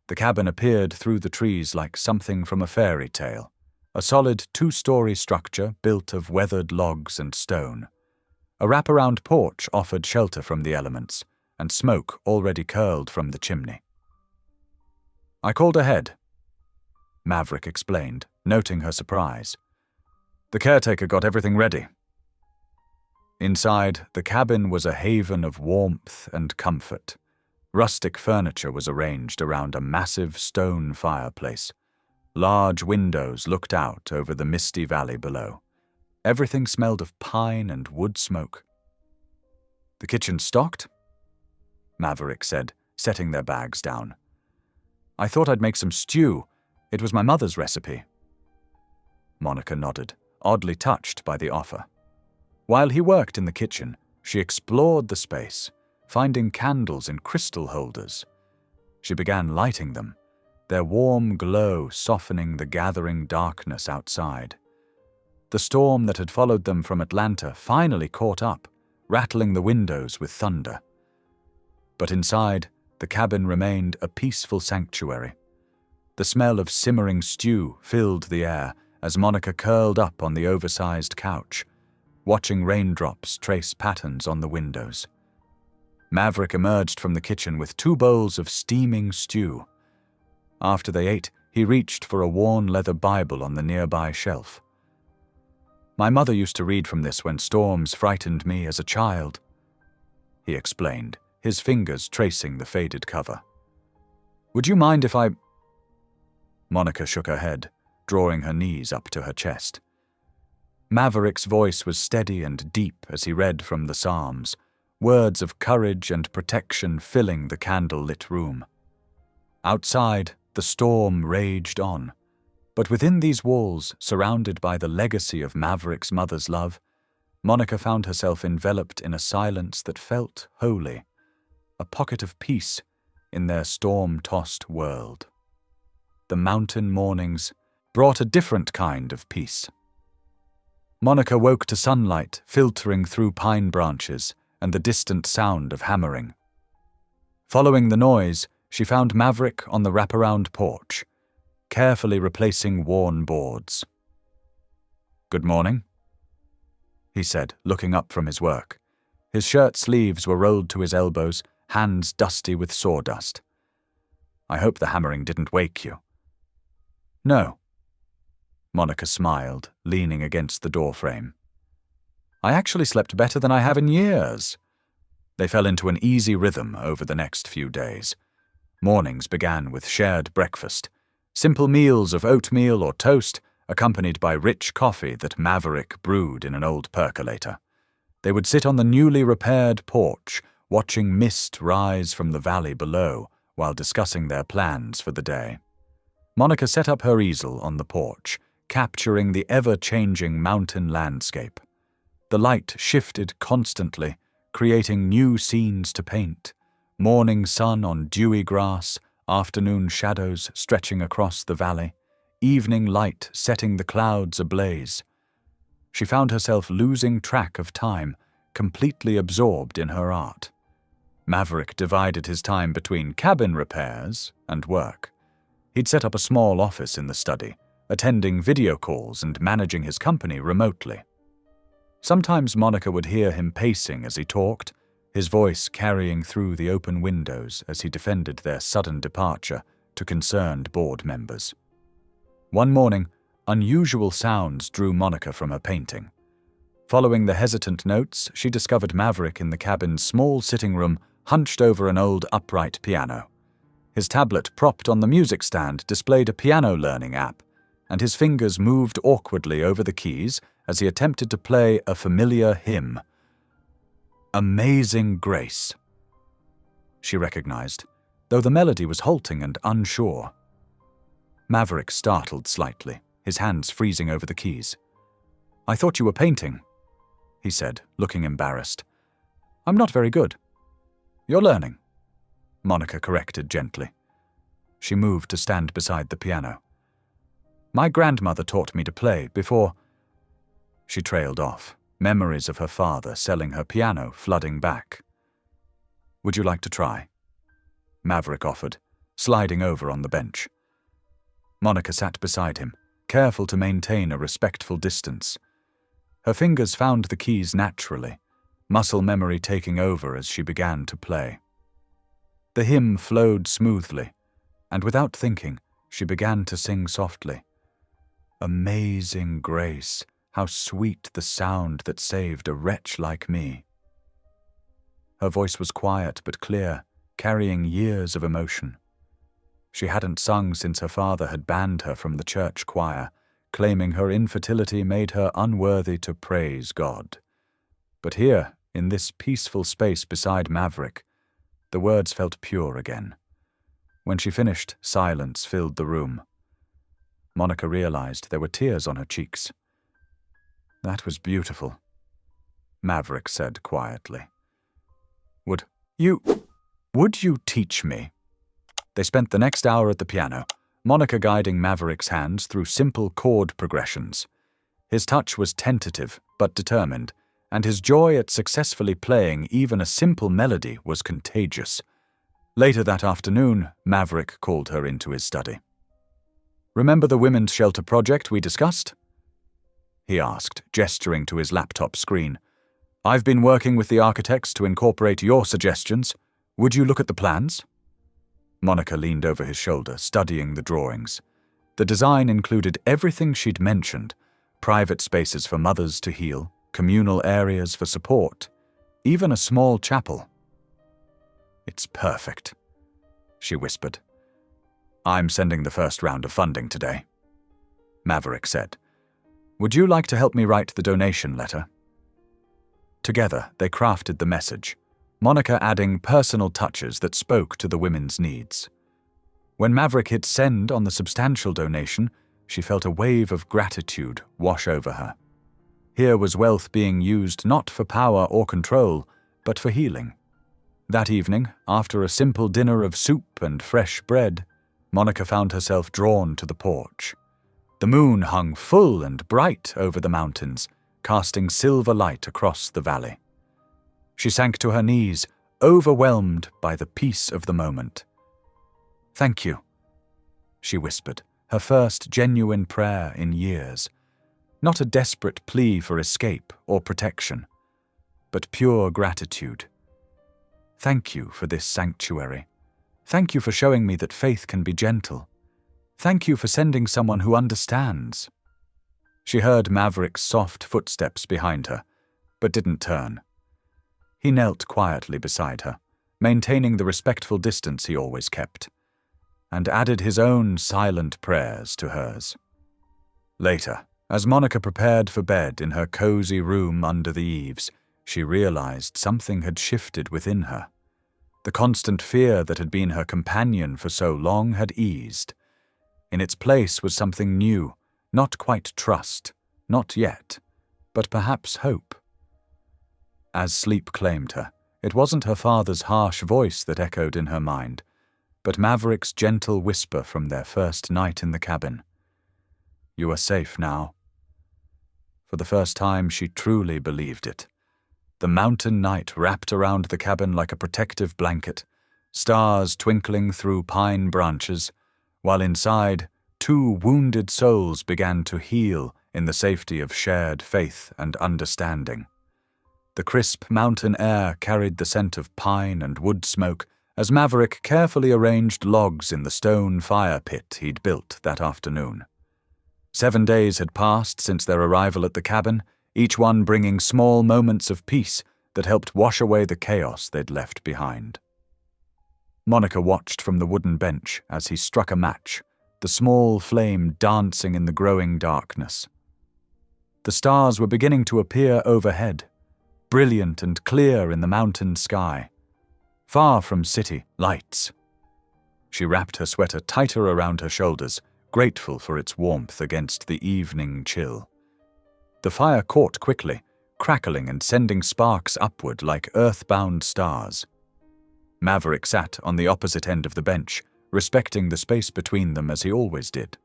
The cabin appeared through the trees like something from a fairy tale, a solid 2-story structure built of weathered logs and stone. A wraparound porch offered shelter from the elements, and smoke already curled from the chimney. "I called ahead," Maverick explained, noting her surprise. "The caretaker got everything ready." Inside, the cabin was a haven of warmth and comfort. Rustic furniture was arranged around a massive stone fireplace. Large windows looked out over the misty valley below. Everything smelled of pine and wood smoke. "The kitchen's stocked?" Maverick said, setting their bags down. "I thought I'd make some stew. It was my mother's recipe." Monica nodded, oddly touched by the offer. While he worked in the kitchen, she explored the space, finding candles in crystal holders. She began lighting them, their warm glow softening the gathering darkness outside. The storm that had followed them from Atlanta finally caught up, rattling the windows with thunder. But inside, the cabin remained a peaceful sanctuary. The smell of simmering stew filled the air as Monica curled up on the oversized couch, watching raindrops trace patterns on the windows. Maverick emerged from the kitchen with 2 bowls of steaming stew. After they ate, he reached for a worn leather Bible on the nearby shelf. "My mother used to read from this when storms frightened me as a child," he explained, his fingers tracing the faded cover. "Would you mind if I—" Monica shook her head, drawing her knees up to her chest. Maverick's voice was steady and deep as he read from the Psalms, words of courage and protection filling the candle-lit room. Outside, the storm raged on, but within these walls, surrounded by the legacy of Maverick's mother's love, Monica found herself enveloped in a silence that felt holy, a pocket of peace in their storm-tossed world. The mountain mornings brought a different kind of peace. Monica woke to sunlight filtering through pine branches and the distant sound of hammering. Following the noise, she found Maverick on the wraparound porch, carefully replacing worn boards. "Good morning," he said, looking up from his work. His shirt sleeves were rolled to his elbows, hands dusty with sawdust. "I hope the hammering didn't wake you." "No." Monica smiled, leaning against the doorframe. "I actually slept better than I have in years." They fell into an easy rhythm over the next few days. Mornings began with shared breakfast, simple meals of oatmeal or toast, accompanied by rich coffee that Maverick brewed in an old percolator. They would sit on the newly repaired porch, watching mist rise from the valley below while discussing their plans for the day. Monica set up her easel on the porch, capturing the ever-changing mountain landscape. The light shifted constantly, creating new scenes to paint. Morning sun on dewy grass, afternoon shadows stretching across the valley, evening light setting the clouds ablaze. She found herself losing track of time, completely absorbed in her art. Maverick divided his time between cabin repairs and work. He'd set up a small office in the study, attending video calls and managing his company remotely. Sometimes Monica would hear him pacing as he talked, his voice carrying through the open windows as he defended their sudden departure to concerned board members. One morning, unusual sounds drew Monica from her painting. Following the hesitant notes, she discovered Maverick in the cabin's small sitting room, hunched over an old upright piano. His tablet propped on the music stand displayed a piano learning app, and his fingers moved awkwardly over the keys as he attempted to play a familiar hymn. "Amazing Grace," she recognized, though the melody was halting and unsure. Maverick startled slightly, his hands freezing over the keys. "I thought you were painting," he said, looking embarrassed. "I'm not very good." "You're learning," Monica corrected gently. She moved to stand beside the piano. My grandmother taught me to play before—" She trailed off, memories of her father selling her piano flooding back. "Would you like to try?" Maverick offered, sliding over on the bench. Monica sat beside him, careful to maintain a respectful distance. Her fingers found the keys naturally, muscle memory taking over as she began to play. The hymn flowed smoothly, and without thinking, she began to sing softly. "Amazing grace, how sweet the sound that saved a wretch like me." Her voice was quiet but clear, carrying years of emotion. She hadn't sung since her father had banned her from the church choir, claiming her infertility made her unworthy to praise God. But here, in this peaceful space beside Maverick, the words felt pure again. When she finished, silence filled the room. Monica realized there were tears on her cheeks. "That was beautiful," Maverick said quietly. Would you teach me?" They spent the next hour at the piano, Monica guiding Maverick's hands through simple chord progressions. His touch was tentative but determined, and his joy at successfully playing even a simple melody was contagious. Later that afternoon, Maverick called her into his study. "Remember the women's shelter project we discussed?" he asked, gesturing to his laptop screen. "I've been working with the architects to incorporate your suggestions. Would you look at the plans?" Monica leaned over his shoulder, studying the drawings. The design included everything she'd mentioned: private spaces for mothers to heal, communal areas for support, even a small chapel. "It's perfect," she whispered. "I'm sending the first round of funding today," Maverick said. "Would you like to help me write the donation letter?" Together, they crafted the message, Monica adding personal touches that spoke to the women's needs. When Maverick hit send on the substantial donation, she felt a wave of gratitude wash over her. Here was wealth being used not for power or control, but for healing. That evening, after a simple dinner of soup and fresh bread, Monica found herself drawn to the porch. The moon hung full and bright over the mountains, casting silver light across the valley. She sank to her knees, overwhelmed by the peace of the moment. "Thank you," she whispered, her first genuine prayer in years. Not a desperate plea for escape or protection, but pure gratitude. "Thank you for this sanctuary. Thank you for showing me that faith can be gentle. Thank you for sending someone who understands." She heard Maverick's soft footsteps behind her, but didn't turn. He knelt quietly beside her, maintaining the respectful distance he always kept, and added his own silent prayers to hers. Later, as Monica prepared for bed in her cozy room under the eaves, she realized something had shifted within her. The constant fear that had been her companion for so long had eased. In its place was something new, not quite trust, not yet, but perhaps hope. As sleep claimed her, it wasn't her father's harsh voice that echoed in her mind, but Maverick's gentle whisper from their first night in the cabin. "You are safe now." For the first time, she truly believed it. The mountain night wrapped around the cabin like a protective blanket, stars twinkling through pine branches, while inside, two wounded souls began to heal in the safety of shared faith and understanding. The crisp mountain air carried the scent of pine and wood smoke as Maverick carefully arranged logs in the stone fire pit he'd built that afternoon. 7 days had passed since their arrival at the cabin, each one bringing small moments of peace that helped wash away the chaos they'd left behind. Monica watched from the wooden bench as he struck a match, the small flame dancing in the growing darkness. The stars were beginning to appear overhead, brilliant and clear in the mountain sky, far from city lights. She wrapped her sweater tighter around her shoulders, grateful for its warmth against the evening chill. The fire caught quickly, crackling and sending sparks upward like earthbound stars. Maverick sat on the opposite end of the bench, respecting the space between them as he always did.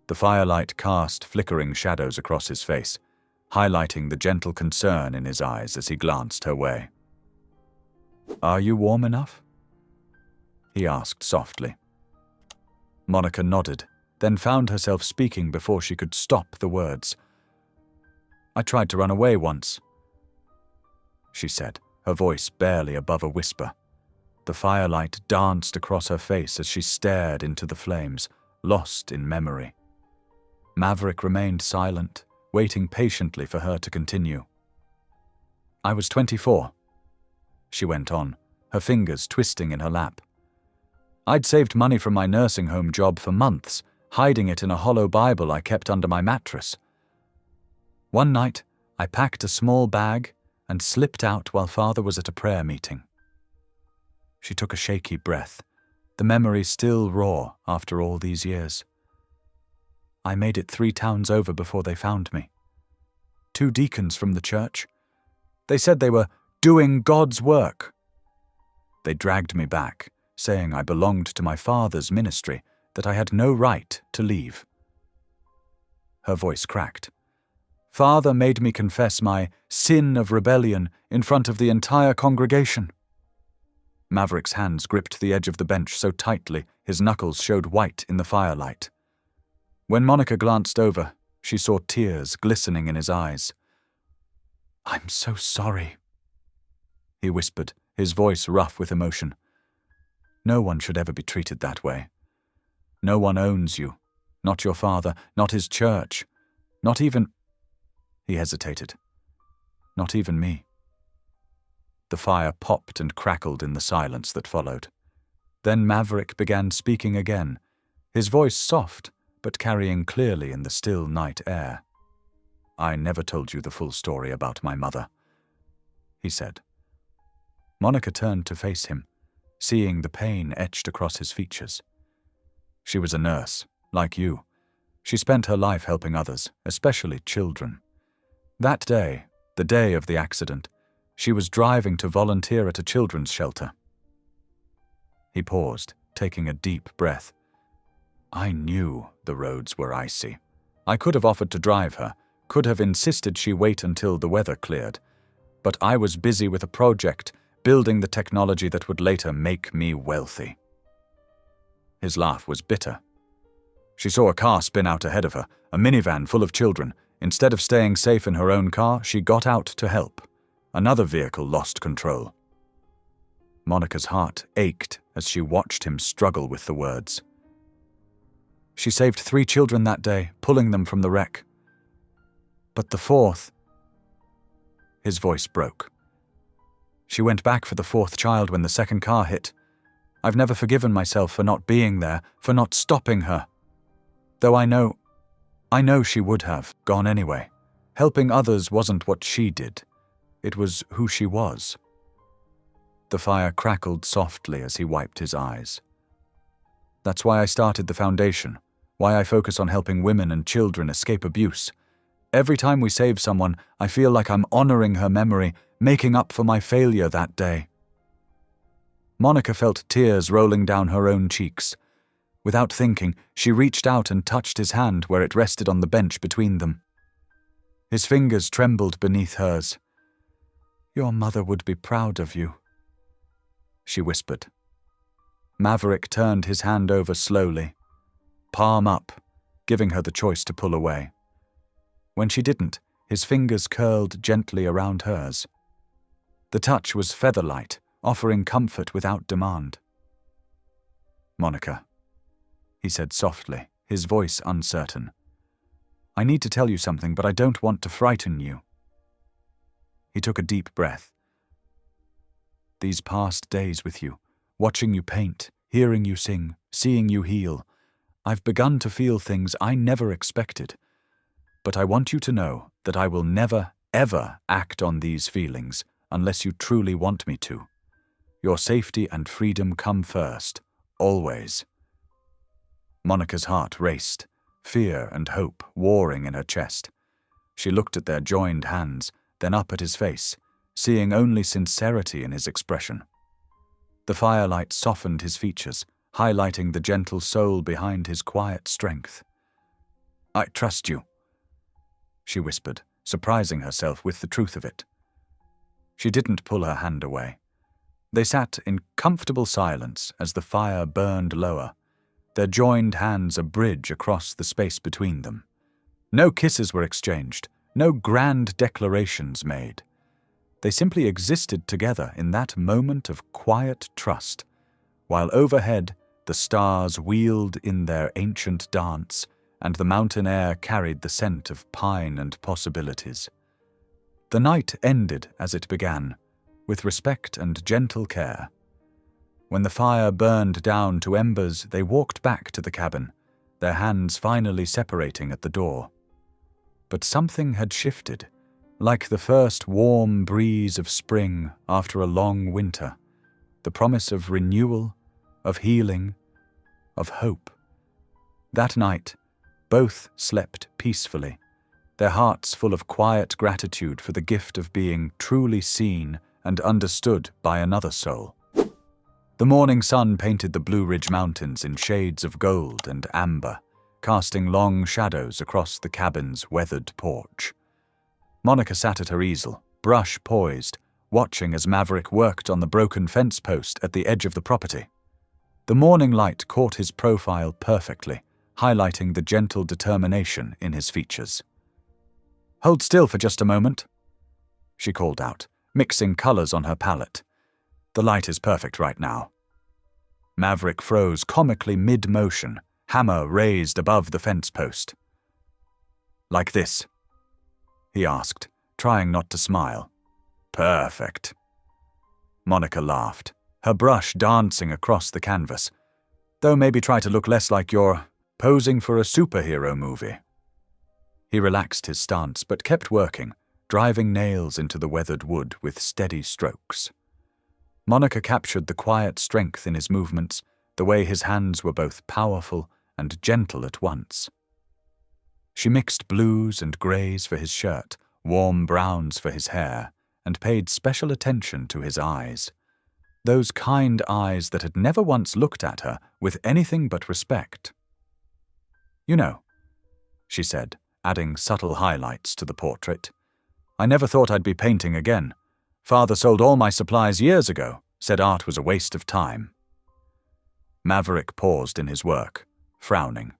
The firelight cast flickering shadows across his face, highlighting the gentle concern in his eyes as he glanced her way. "Are you warm enough?" he asked softly. Monica nodded, then found herself speaking before she could stop the words. "I tried to run away once," she said, her voice barely above a whisper. The firelight danced across her face as she stared into the flames, lost in memory. Maverick remained silent, waiting patiently for her to continue. "I was 24, she went on, her fingers twisting in her lap. "I'd saved money from my nursing home job for months, hiding it in a hollow Bible I kept under my mattress. One night, I packed a small bag and slipped out while Father was at a prayer meeting." She took a shaky breath, the memory still raw after all these years. "I made it 3 towns over before they found me. 2 deacons from the church. They said they were doing God's work. They dragged me back, saying I belonged to my father's ministry, that I had no right to leave." Her voice cracked. "Father made me confess my sin of rebellion in front of the entire congregation." Maverick's hands gripped the edge of the bench so tightly his knuckles showed white in the firelight. When Monica glanced over, she saw tears glistening in his eyes. "I'm so sorry," he whispered, his voice rough with emotion. "No one should ever be treated that way. No one owns you, not your father, not his church, not even—" he hesitated. "Not even me." The fire popped and crackled in the silence that followed. Then Maverick began speaking again, his voice soft, but carrying clearly in the still night air. "I never told you the full story about my mother," he said. Monica turned to face him, seeing the pain etched across his features. "She was a nurse, like you. She spent her life helping others, especially children. That day, the day of the accident, she was driving to volunteer at a children's shelter." He paused, taking a deep breath. "I knew the roads were icy. I could have offered to drive her, could have insisted she wait until the weather cleared. But I was busy with a project, building the technology that would later make me wealthy." His laugh was bitter. "She saw a car spin out ahead of her, a minivan full of children. Instead of staying safe in her own car, she got out to help. Another vehicle lost control." Monica's heart ached as she watched him struggle with the words. "She saved 3 children that day, pulling them from the wreck. But the 4th—" His voice broke. "She went back for the 4th child when the second car hit. I've never forgiven myself for not being there, for not stopping her. Though I know she would have gone anyway. Helping others wasn't what she did. It was who she was." The fire crackled softly as he wiped his eyes. "That's why I started the foundation, why I focus on helping women and children escape abuse. Every time we save someone, I feel like I'm honoring her memory, making up for my failure that day." Monica felt tears rolling down her own cheeks. Without thinking, she reached out and touched his hand where it rested on the bench between them. His fingers trembled beneath hers. "Your mother would be proud of you," she whispered. Maverick turned his hand over slowly, palm up, giving her the choice to pull away. When she didn't, his fingers curled gently around hers. The touch was feather-light, offering comfort without demand. "Monica," he said softly, his voice uncertain. "I need to tell you something, but I don't want to frighten you." He took a deep breath. "These past days with you, watching you paint, hearing you sing, seeing you heal, I've begun to feel things I never expected. But I want you to know that I will never, ever act on these feelings unless you truly want me to. Your safety and freedom come first, always." Monica's heart raced, fear and hope warring in her chest. She looked at their joined hands, then up at his face, seeing only sincerity in his expression. The firelight softened his features, highlighting the gentle soul behind his quiet strength. "I trust you," she whispered, surprising herself with the truth of it. She didn't pull her hand away. They sat in comfortable silence as the fire burned lower, their joined hands a bridge across the space between them. No kisses were exchanged, no grand declarations made. They simply existed together in that moment of quiet trust, while overhead the stars wheeled in their ancient dance and the mountain air carried the scent of pine and possibilities. The night ended as it began, with respect and gentle care. When the fire burned down to embers, they walked back to the cabin, their hands finally separating at the door. But something had shifted, like the first warm breeze of spring after a long winter, the promise of renewal, of healing, of hope. That night, both slept peacefully, their hearts full of quiet gratitude for the gift of being truly seen and understood by another soul. The morning sun painted the Blue Ridge Mountains in shades of gold and amber, casting long shadows across the cabin's weathered porch. Monica sat at her easel, brush poised, watching as Maverick worked on the broken fence post at the edge of the property. The morning light caught his profile perfectly, highlighting the gentle determination in his features. "Hold still for just a moment," she called out, mixing colors on her palette. "The light is perfect right now." Maverick froze comically mid-motion, hammer raised above the fence post. "Like this?" he asked, trying not to smile. "Perfect." Monica laughed, her brush dancing across the canvas. "Though maybe try to look less like you're posing for a superhero movie." He relaxed his stance but kept working, driving nails into the weathered wood with steady strokes. Monica captured the quiet strength in his movements, the way his hands were both powerful and gentle at once. She mixed blues and greys for his shirt, warm browns for his hair, and paid special attention to his eyes. Those kind eyes that had never once looked at her with anything but respect. "You know," she said, adding subtle highlights to the portrait, "I never thought I'd be painting again. Father sold all my supplies years ago, said art was a waste of time." Maverick paused in his work, frowning.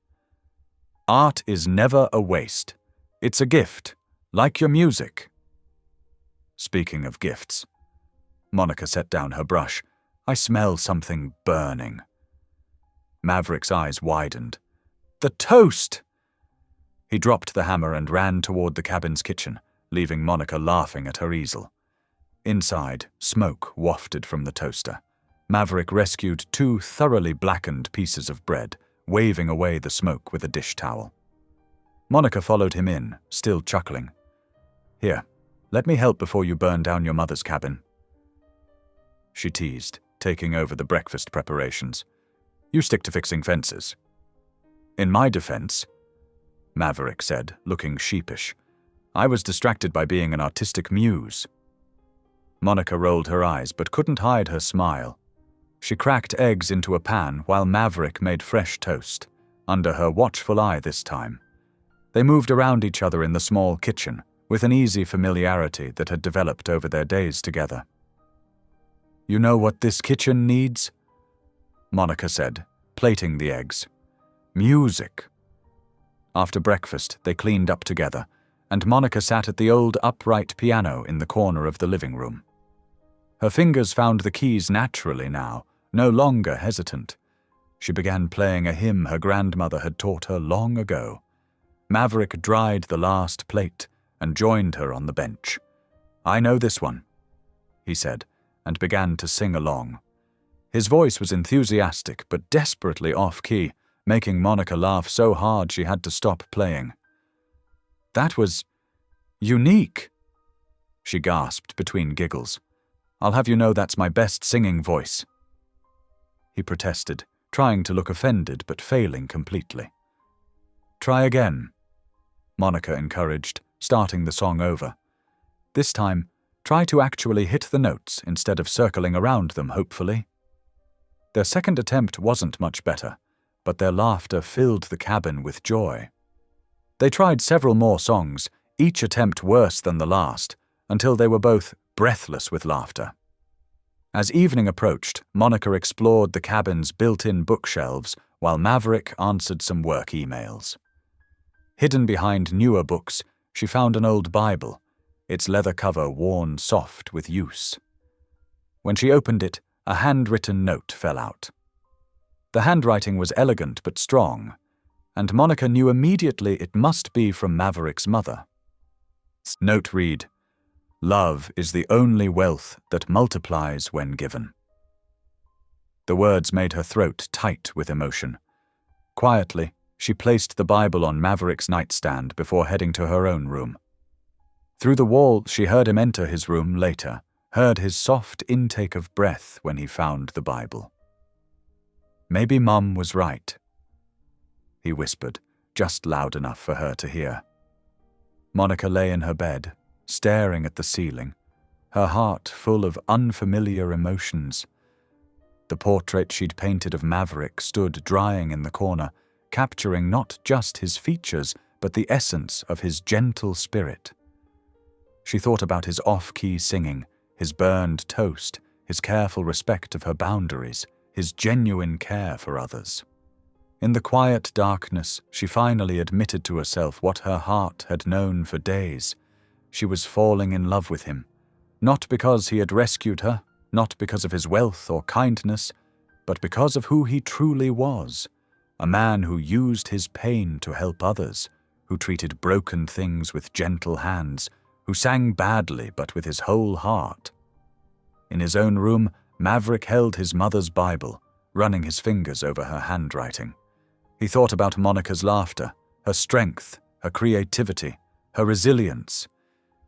"Art is never a waste. It's a gift, like your music." "Speaking of gifts," Monica set down her brush, "I smell something burning." Maverick's eyes widened. "The toast!" He dropped the hammer and ran toward the cabin's kitchen, leaving Monica laughing at her easel. Inside, smoke wafted from the toaster. Maverick rescued 2 thoroughly blackened pieces of bread, waving away the smoke with a dish towel. Monica followed him in, still chuckling. "Here, let me help before you burn down your mother's cabin," she teased, taking over the breakfast preparations. "You stick to fixing fences." "In my defense," Maverick said, looking sheepish, "I was distracted by being an artistic muse." Monica rolled her eyes but couldn't hide her smile. She cracked eggs into a pan while Maverick made fresh toast, under her watchful eye this time. They moved around each other in the small kitchen, with an easy familiarity that had developed over their days together. "You know what this kitchen needs?" Monica said, plating the eggs. "Music." After breakfast, they cleaned up together, and Monica sat at the old upright piano in the corner of the living room. Her fingers found the keys naturally now, no longer hesitant. She began playing a hymn her grandmother had taught her long ago. Maverick dried the last plate and joined her on the bench. "I know this one," he said, and began to sing along. His voice was enthusiastic but desperately off-key, making Monica laugh so hard she had to stop playing. "That was unique," she gasped between giggles. "I'll have you know that's my best singing voice." He protested, trying to look offended but failing completely. "Try again," Monica encouraged, starting the song over. "This time, try to actually hit the notes instead of circling around them, hopefully." Their second attempt wasn't much better, but their laughter filled the cabin with joy. They tried several more songs, each attempt worse than the last, until they were both breathless with laughter. As evening approached, Monica explored the cabin's built-in bookshelves while Maverick answered some work emails. Hidden behind newer books, she found an old Bible, its leather cover worn soft with use. When she opened it, a handwritten note fell out. The handwriting was elegant but strong, and Monica knew immediately it must be from Maverick's mother. Note read, "Love is the only wealth that multiplies when given." The words made her throat tight with emotion. Quietly, she placed the Bible on Maverick's nightstand before heading to her own room. Through the wall, she heard him enter his room later, heard his soft intake of breath when he found the Bible. "Maybe Mum was right," he whispered, just loud enough for her to hear. Monica lay in her bed, staring at the ceiling, her heart full of unfamiliar emotions. The portrait she'd painted of Maverick stood drying in the corner, capturing not just his features, but the essence of his gentle spirit. She thought about his off-key singing, his burned toast, his careful respect of her boundaries, his genuine care for others. In the quiet darkness, she finally admitted to herself what her heart had known for days. She was falling in love with him, not because he had rescued her, not because of his wealth or kindness, but because of who he truly was, a man who used his pain to help others, who treated broken things with gentle hands, who sang badly but with his whole heart. In his own room, Maverick held his mother's Bible, running his fingers over her handwriting. He thought about Monica's laughter, her strength, her creativity, her resilience.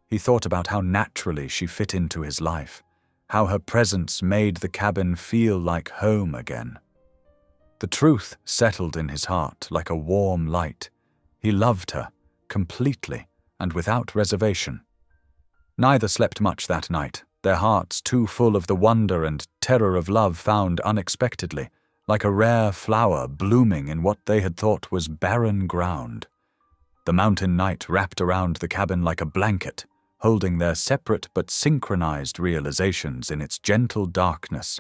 He thought about how naturally she fit into his life, how her presence made the cabin feel like home again. The truth settled in his heart like a warm light. He loved her, completely and without reservation. Neither slept much that night, their hearts too full of the wonder and terror of love found unexpectedly, like a rare flower blooming in what they had thought was barren ground. The mountain night wrapped around the cabin like a blanket, holding their separate but synchronized realizations in its gentle darkness.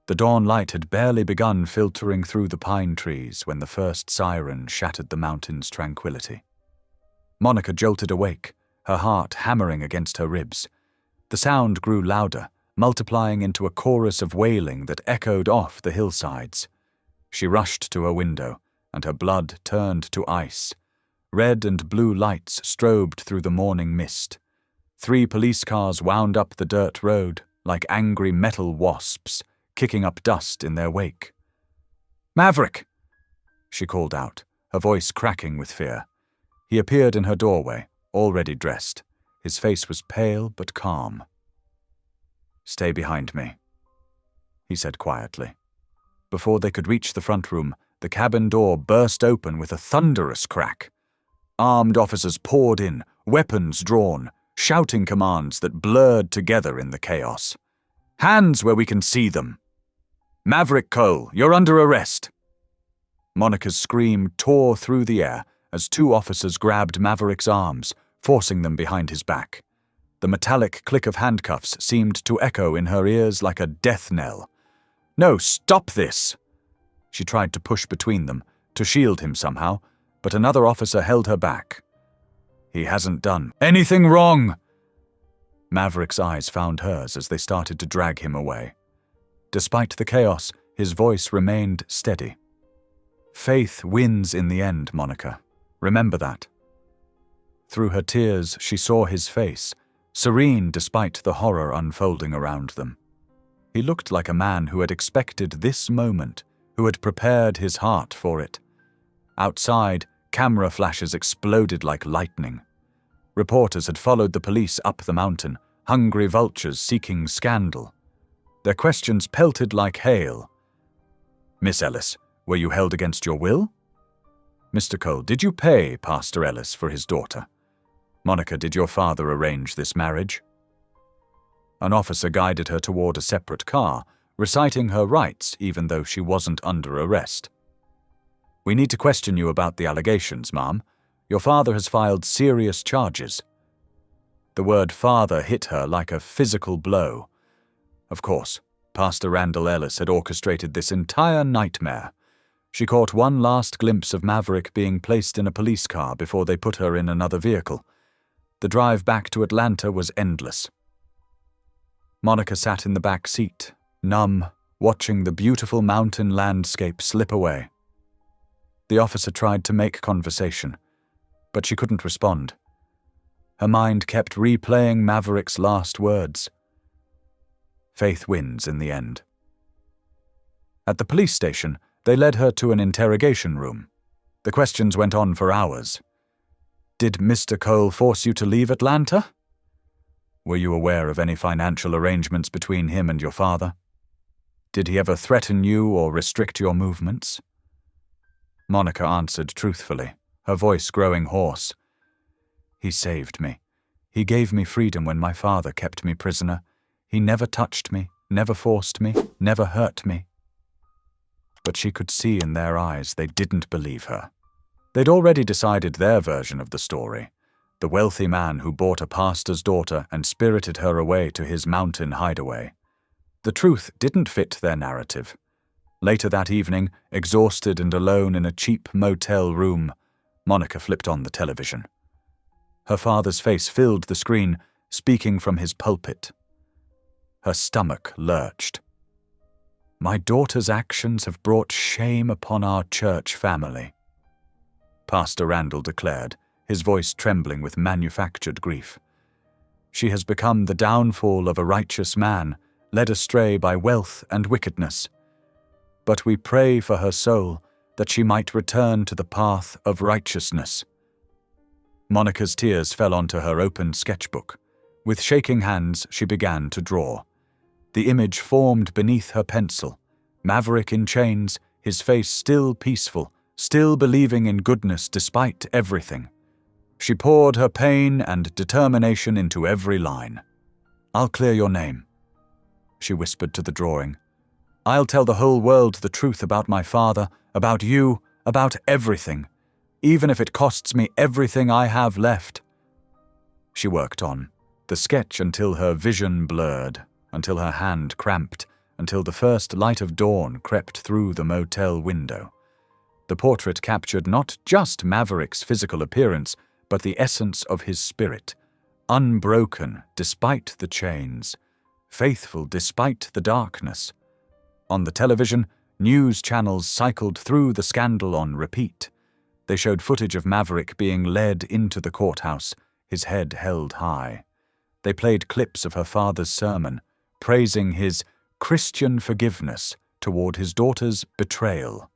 The dawn light had barely begun filtering through the pine trees when the first siren shattered the mountain's tranquility. Monica jolted awake, her heart hammering against her ribs. The sound grew louder, multiplying into a chorus of wailing that echoed off the hillsides. She rushed to her window, and her blood turned to ice. Red and blue lights strobed through the morning mist. 3 police cars wound up the dirt road like angry metal wasps, kicking up dust in their wake. "Maverick!" she called out, her voice cracking with fear. He appeared in her doorway, already dressed. His face was pale but calm. "Stay behind me," he said quietly. Before they could reach the front room, the cabin door burst open with a thunderous crack. Armed officers poured in, weapons drawn, shouting commands that blurred together in the chaos. "Hands where we can see them!" "Maverick Cole, you're under arrest!" Monica's scream tore through the air as 2 officers grabbed Maverick's arms, forcing them behind his back. The metallic click of handcuffs seemed to echo in her ears like a death knell. "No, stop this!" She tried to push between them, to shield him somehow, but another officer held her back. "He hasn't done anything wrong!" Maverick's eyes found hers as they started to drag him away. Despite the chaos, his voice remained steady. "Faith wins in the end, Monica. Remember that." Through her tears, she saw his face, serene despite the horror unfolding around them. He looked like a man who had expected this moment, who had prepared his heart for it. Outside, camera flashes exploded like lightning. Reporters had followed the police up the mountain, hungry vultures seeking scandal. Their questions pelted like hail. "Miss Ellis, were you held against your will?" "Mr. Cole, did you pay Pastor Ellis for his daughter?" "Monica, did your father arrange this marriage?" An officer guided her toward a separate car, reciting her rights even though she wasn't under arrest. "We need to question you about the allegations, ma'am. Your father has filed serious charges." The word father hit her like a physical blow. Of course, Pastor Randall Ellis had orchestrated this entire nightmare. She caught one last glimpse of Maverick being placed in a police car before they put her in another vehicle. The drive back to Atlanta was endless. Monica sat in the back seat, numb, watching the beautiful mountain landscape slip away. The officer tried to make conversation, but she couldn't respond. Her mind kept replaying Maverick's last words. Faith wins in the end. At the police station, they led her to an interrogation room. The questions went on for hours. "Did Mr. Cole force you to leave Atlanta? Were you aware of any financial arrangements between him and your father? Did he ever threaten you or restrict your movements?" Monica answered truthfully, her voice growing hoarse. "He saved me. He gave me freedom when my father kept me prisoner. He never touched me, never forced me, never hurt me." But she could see in their eyes they didn't believe her. They'd already decided their version of the story. The wealthy man who bought a pastor's daughter and spirited her away to his mountain hideaway. The truth didn't fit their narrative. Later that evening, exhausted and alone in a cheap motel room, Monica flipped on the television. Her father's face filled the screen, speaking from his pulpit. Her stomach lurched. "My daughter's actions have brought shame upon our church family," Pastor Randall declared, his voice trembling with manufactured grief. "She has become the downfall of a righteous man, led astray by wealth and wickedness. But we pray for her soul, that she might return to the path of righteousness." Monica's tears fell onto her open sketchbook. With shaking hands, she began to draw. The image formed beneath her pencil. Maverick in chains, his face still peaceful, still believing in goodness despite everything. She poured her pain and determination into every line. "I'll clear your name," she whispered to the drawing. "I'll tell the whole world the truth about my father, about you, about everything, even if it costs me everything I have left." She worked on, the sketch until her vision blurred, until her hand cramped, until the first light of dawn crept through the motel window. The portrait captured not just Maverick's physical appearance, but the essence of his spirit, unbroken despite the chains, faithful despite the darkness. On the television, news channels cycled through the scandal on repeat. They showed footage of Maverick being led into the courthouse, his head held high. They played clips of her father's sermon, praising his Christian forgiveness toward his daughter's betrayal.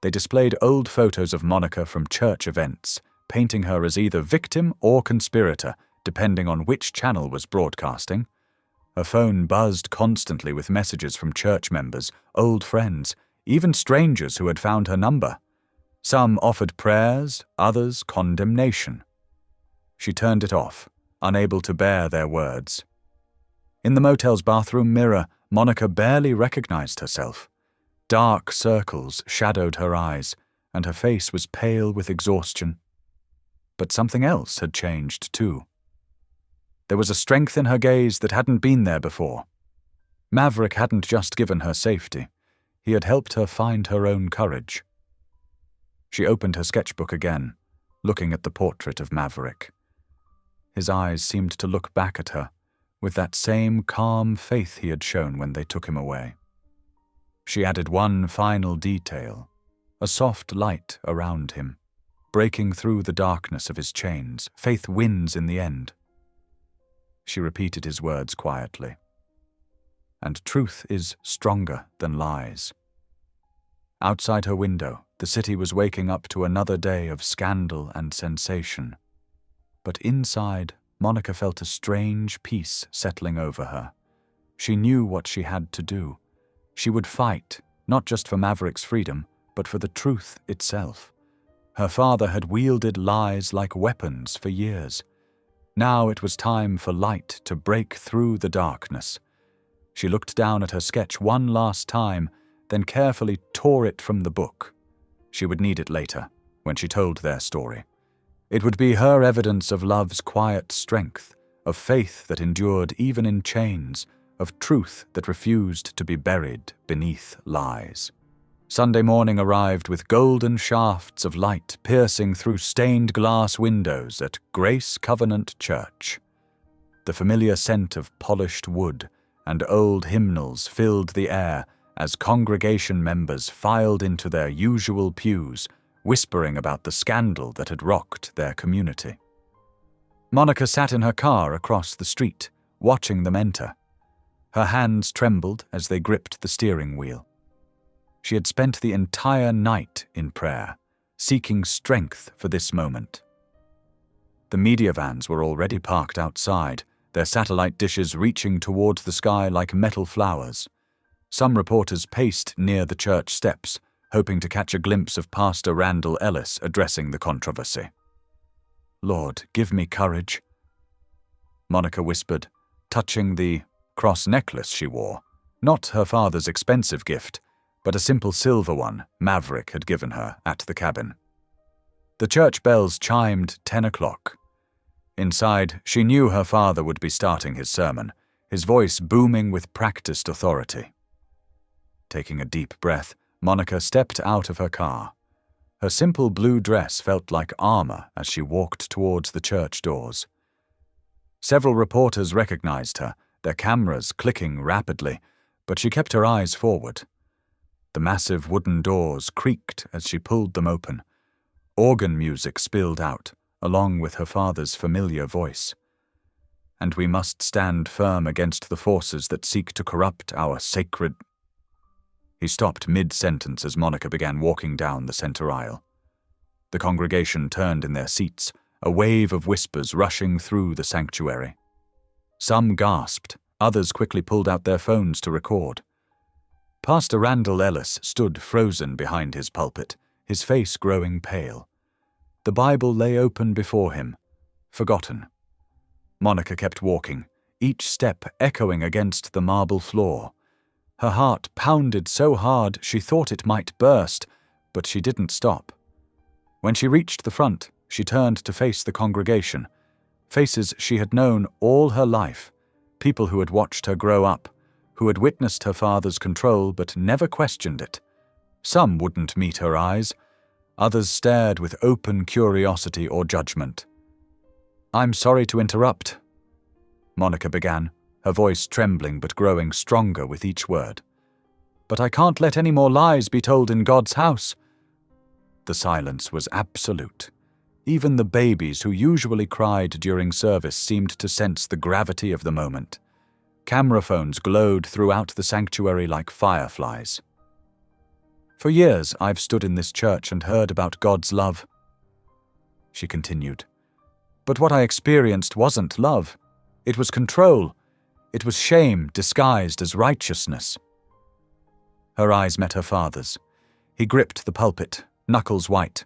They displayed old photos of Monica from church events, painting her as either victim or conspirator, depending on which channel was broadcasting. Her phone buzzed constantly with messages from church members, old friends, even strangers who had found her number. Some offered prayers, others condemnation. She turned it off, unable to bear their words. In the motel's bathroom mirror, Monica barely recognized herself. Dark circles shadowed her eyes, and her face was pale with exhaustion. But something else had changed too. There was a strength in her gaze that hadn't been there before. Maverick hadn't just given her safety. He had helped her find her own courage. She opened her sketchbook again, looking at the portrait of Maverick. His eyes seemed to look back at her, with that same calm faith he had shown when they took him away. She added one final detail, a soft light around him, breaking through the darkness of his chains. Faith wins in the end. She repeated his words quietly. And truth is stronger than lies. Outside her window, the city was waking up to another day of scandal and sensation. But inside, Monica felt a strange peace settling over her. She knew what she had to do. She would fight, not just for Maverick's freedom, but for the truth itself. Her father had wielded lies like weapons for years. Now it was time for light to break through the darkness. She looked down at her sketch one last time, then carefully tore it from the book. She would need it later, when she told their story. It would be her evidence of love's quiet strength, of faith that endured even in chains, of truth that refused to be buried beneath lies. Sunday morning arrived with golden shafts of light piercing through stained glass windows at Grace Covenant Church. The familiar scent of polished wood and old hymnals filled the air as congregation members filed into their usual pews, whispering about the scandal that had rocked their community. Monica sat in her car across the street, watching them enter. Her hands trembled as they gripped the steering wheel. She had spent the entire night in prayer, seeking strength for this moment. The media vans were already parked outside, their satellite dishes reaching towards the sky like metal flowers. Some reporters paced near the church steps, hoping to catch a glimpse of Pastor Randall Ellis addressing the controversy. "Lord, give me courage," Monica whispered, touching the cross necklace she wore, not her father's expensive gift, but a simple silver one Maverick had given her at the cabin. The church bells chimed 10 o'clock. Inside, she knew her father would be starting his sermon, his voice booming with practiced authority. Taking a deep breath, Monica stepped out of her car. Her simple blue dress felt like armor as she walked towards the church doors. Several reporters recognized her, their cameras clicking rapidly, but she kept her eyes forward. The massive wooden doors creaked as she pulled them open. Organ music spilled out, along with her father's familiar voice. "And we must stand firm against the forces that seek to corrupt our sacred—" He stopped mid-sentence as Monica began walking down the center aisle. The congregation turned in their seats, a wave of whispers rushing through the sanctuary. Some gasped, others quickly pulled out their phones to record. Pastor Randall Ellis stood frozen behind his pulpit, his face growing pale. The Bible lay open before him, forgotten. Monica kept walking, each step echoing against the marble floor. Her heart pounded so hard she thought it might burst, but she didn't stop. When she reached the front, she turned to face the congregation, faces she had known all her life, people who had watched her grow up, who had witnessed her father's control but never questioned it. Some wouldn't meet her eyes. Others stared with open curiosity or judgment. "I'm sorry to interrupt," Monica began, her voice trembling but growing stronger with each word. "But I can't let any more lies be told in God's house." The silence was absolute. Even the babies who usually cried during service seemed to sense the gravity of the moment. Camera phones glowed throughout the sanctuary like fireflies. "For years I've stood in this church and heard about God's love," she continued. "But what I experienced wasn't love. It was control. It was shame disguised as righteousness." Her eyes met her father's. He gripped the pulpit, knuckles white.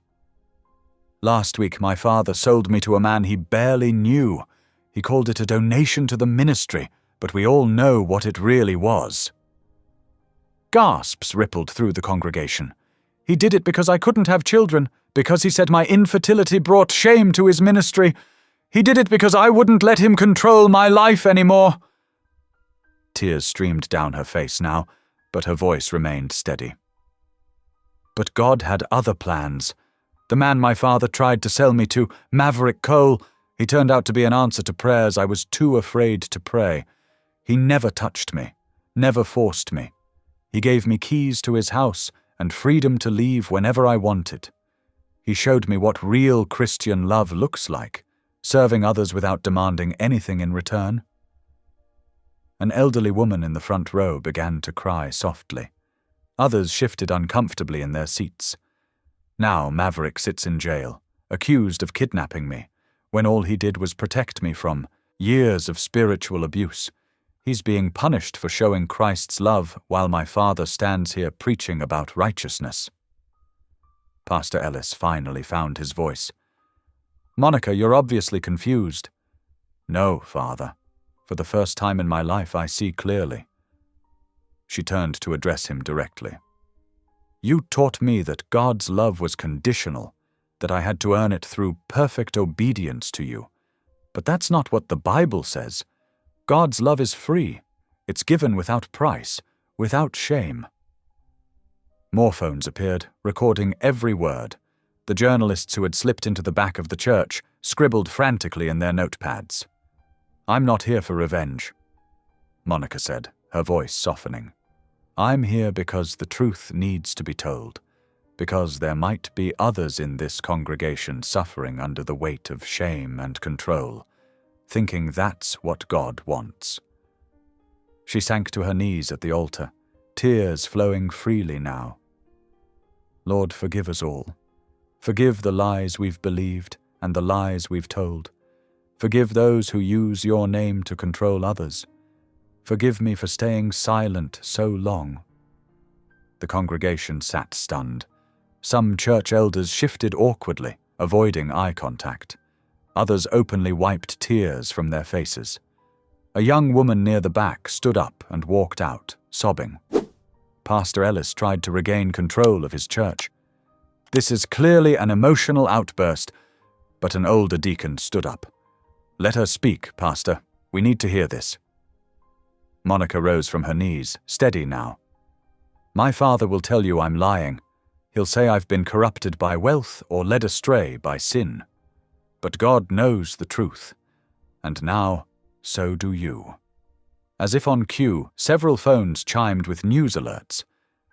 "Last week my father sold me to a man he barely knew. He called it a donation to the ministry, but we all know what it really was." Gasps rippled through the congregation. "He did it because I couldn't have children, because he said my infertility brought shame to his ministry. He did it because I wouldn't let him control my life anymore." Tears streamed down her face now, but her voice remained steady. "But God had other plans. The man my father tried to sell me to, Maverick Cole, he turned out to be an answer to prayers I was too afraid to pray. He never touched me, never forced me. He gave me keys to his house and freedom to leave whenever I wanted. He showed me what real Christian love looks like, serving others without demanding anything in return." An elderly woman in the front row began to cry softly. Others shifted uncomfortably in their seats. Now Maverick sits in jail, accused of kidnapping me, when all he did was protect me from years of spiritual abuse. He's being punished for showing Christ's love while my father stands here preaching about righteousness. Pastor Ellis finally found his voice. "Monica, you're obviously confused." "No, Father. For the first time in my life, I see clearly." She turned to address him directly. "You taught me that God's love was conditional, that I had to earn it through perfect obedience to you. But that's not what the Bible says. God's love is free. It's given without price, without shame. More phones appeared, recording every word. The journalists who had slipped into the back of the church scribbled frantically in their notepads. "I'm not here for revenge," Monica said, her voice softening. "I'm here because the truth needs to be told, because there might be others in this congregation suffering under the weight of shame and control, thinking that's what God wants." She sank to her knees at the altar, tears flowing freely now. "Lord, forgive us all. Forgive the lies we've believed and the lies we've told. Forgive those who use your name to control others. Forgive me for staying silent so long." The congregation sat stunned. Some church elders shifted awkwardly, avoiding eye contact. Others openly wiped tears from their faces. A young woman near the back stood up and walked out, sobbing. Pastor Ellis tried to regain control of his church. "This is clearly an emotional outburst," but an older deacon stood up. "Let her speak, Pastor. We need to hear this." Monica rose from her knees, steady now. "My father will tell you I'm lying. He'll say I've been corrupted by wealth or led astray by sin. But God knows the truth. And now, so do you." As if on cue, several phones chimed with news alerts.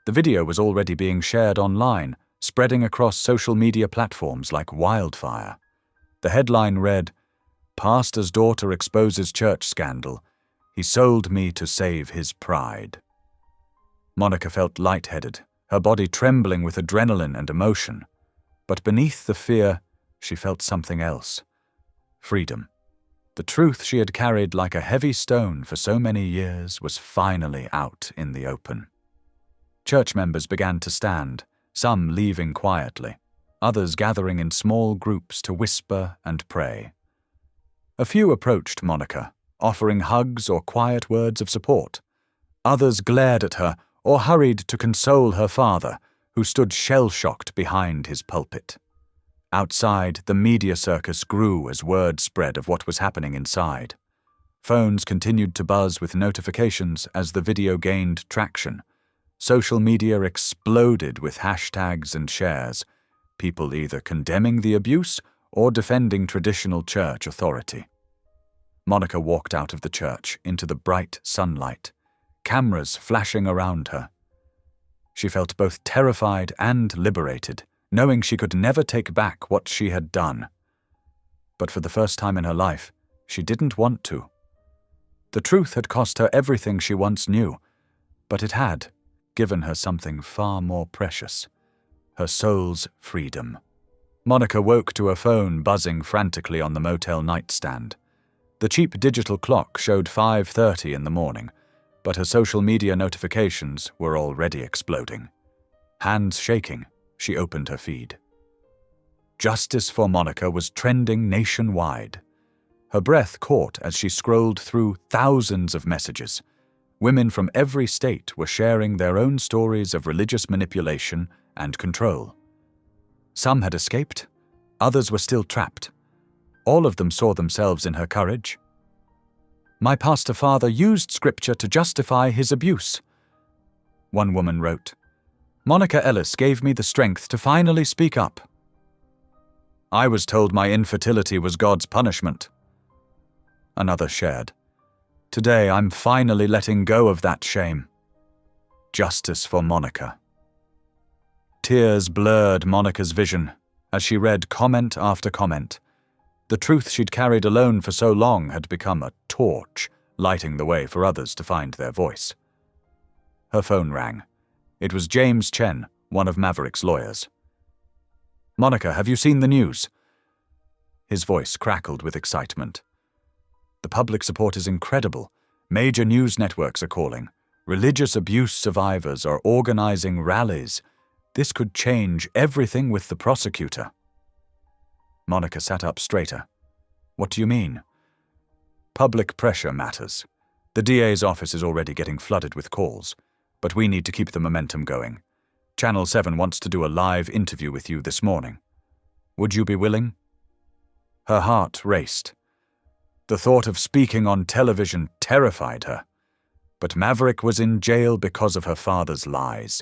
The video was already being shared online, spreading across social media platforms like wildfire. The headline read, "Pastor's daughter exposes church scandal. He sold me to save his pride." Monica felt lightheaded, her body trembling with adrenaline and emotion. But beneath the fear, she felt something else. Freedom. The truth she had carried like a heavy stone for so many years was finally out in the open. Church members began to stand, some leaving quietly, others gathering in small groups to whisper and pray. A few approached Monica, offering hugs or quiet words of support. Others glared at her or hurried to console her father, who stood shell-shocked behind his pulpit. Outside, the media circus grew as word spread of what was happening inside. Phones continued to buzz with notifications as the video gained traction. Social media exploded with hashtags and shares, people either condemning the abuse or defending traditional church authority. Monica walked out of the church into the bright sunlight, cameras flashing around her. She felt both terrified and liberated, knowing she could never take back what she had done. But for the first time in her life, she didn't want to. The truth had cost her everything she once knew, but it had given her something far more precious, her soul's freedom. Monica woke to her phone buzzing frantically on the motel nightstand. The cheap digital clock showed 5:30 in the morning, but her social media notifications were already exploding. Hands shaking, she opened her feed. Justice for Monica was trending nationwide. Her breath caught as she scrolled through thousands of messages. Women from every state were sharing their own stories of religious manipulation and control. Some had escaped, others were still trapped. All of them saw themselves in her courage. "My pastor father used scripture to justify his abuse," one woman wrote. "Monica Ellis gave me the strength to finally speak up. I was told my infertility was God's punishment." Another shared. "Today I'm finally letting go of that shame. Justice for Monica." Tears blurred Monica's vision as she read comment after comment. The truth she'd carried alone for so long had become a torch, lighting the way for others to find their voice. Her phone rang. It was James Chen, one of Maverick's lawyers. "Monica, have you seen the news?" His voice crackled with excitement. "The public support is incredible. Major news networks are calling. Religious abuse survivors are organizing rallies. This could change everything with the prosecutor." Monica sat up straighter. "What do you mean?" "Public pressure matters. The DA's office is already getting flooded with calls, but we need to keep the momentum going. Channel 7 wants to do a live interview with you this morning." Would you be willing?" Her heart raced. The thought of speaking on television terrified her. But Maverick was in jail because of her father's lies.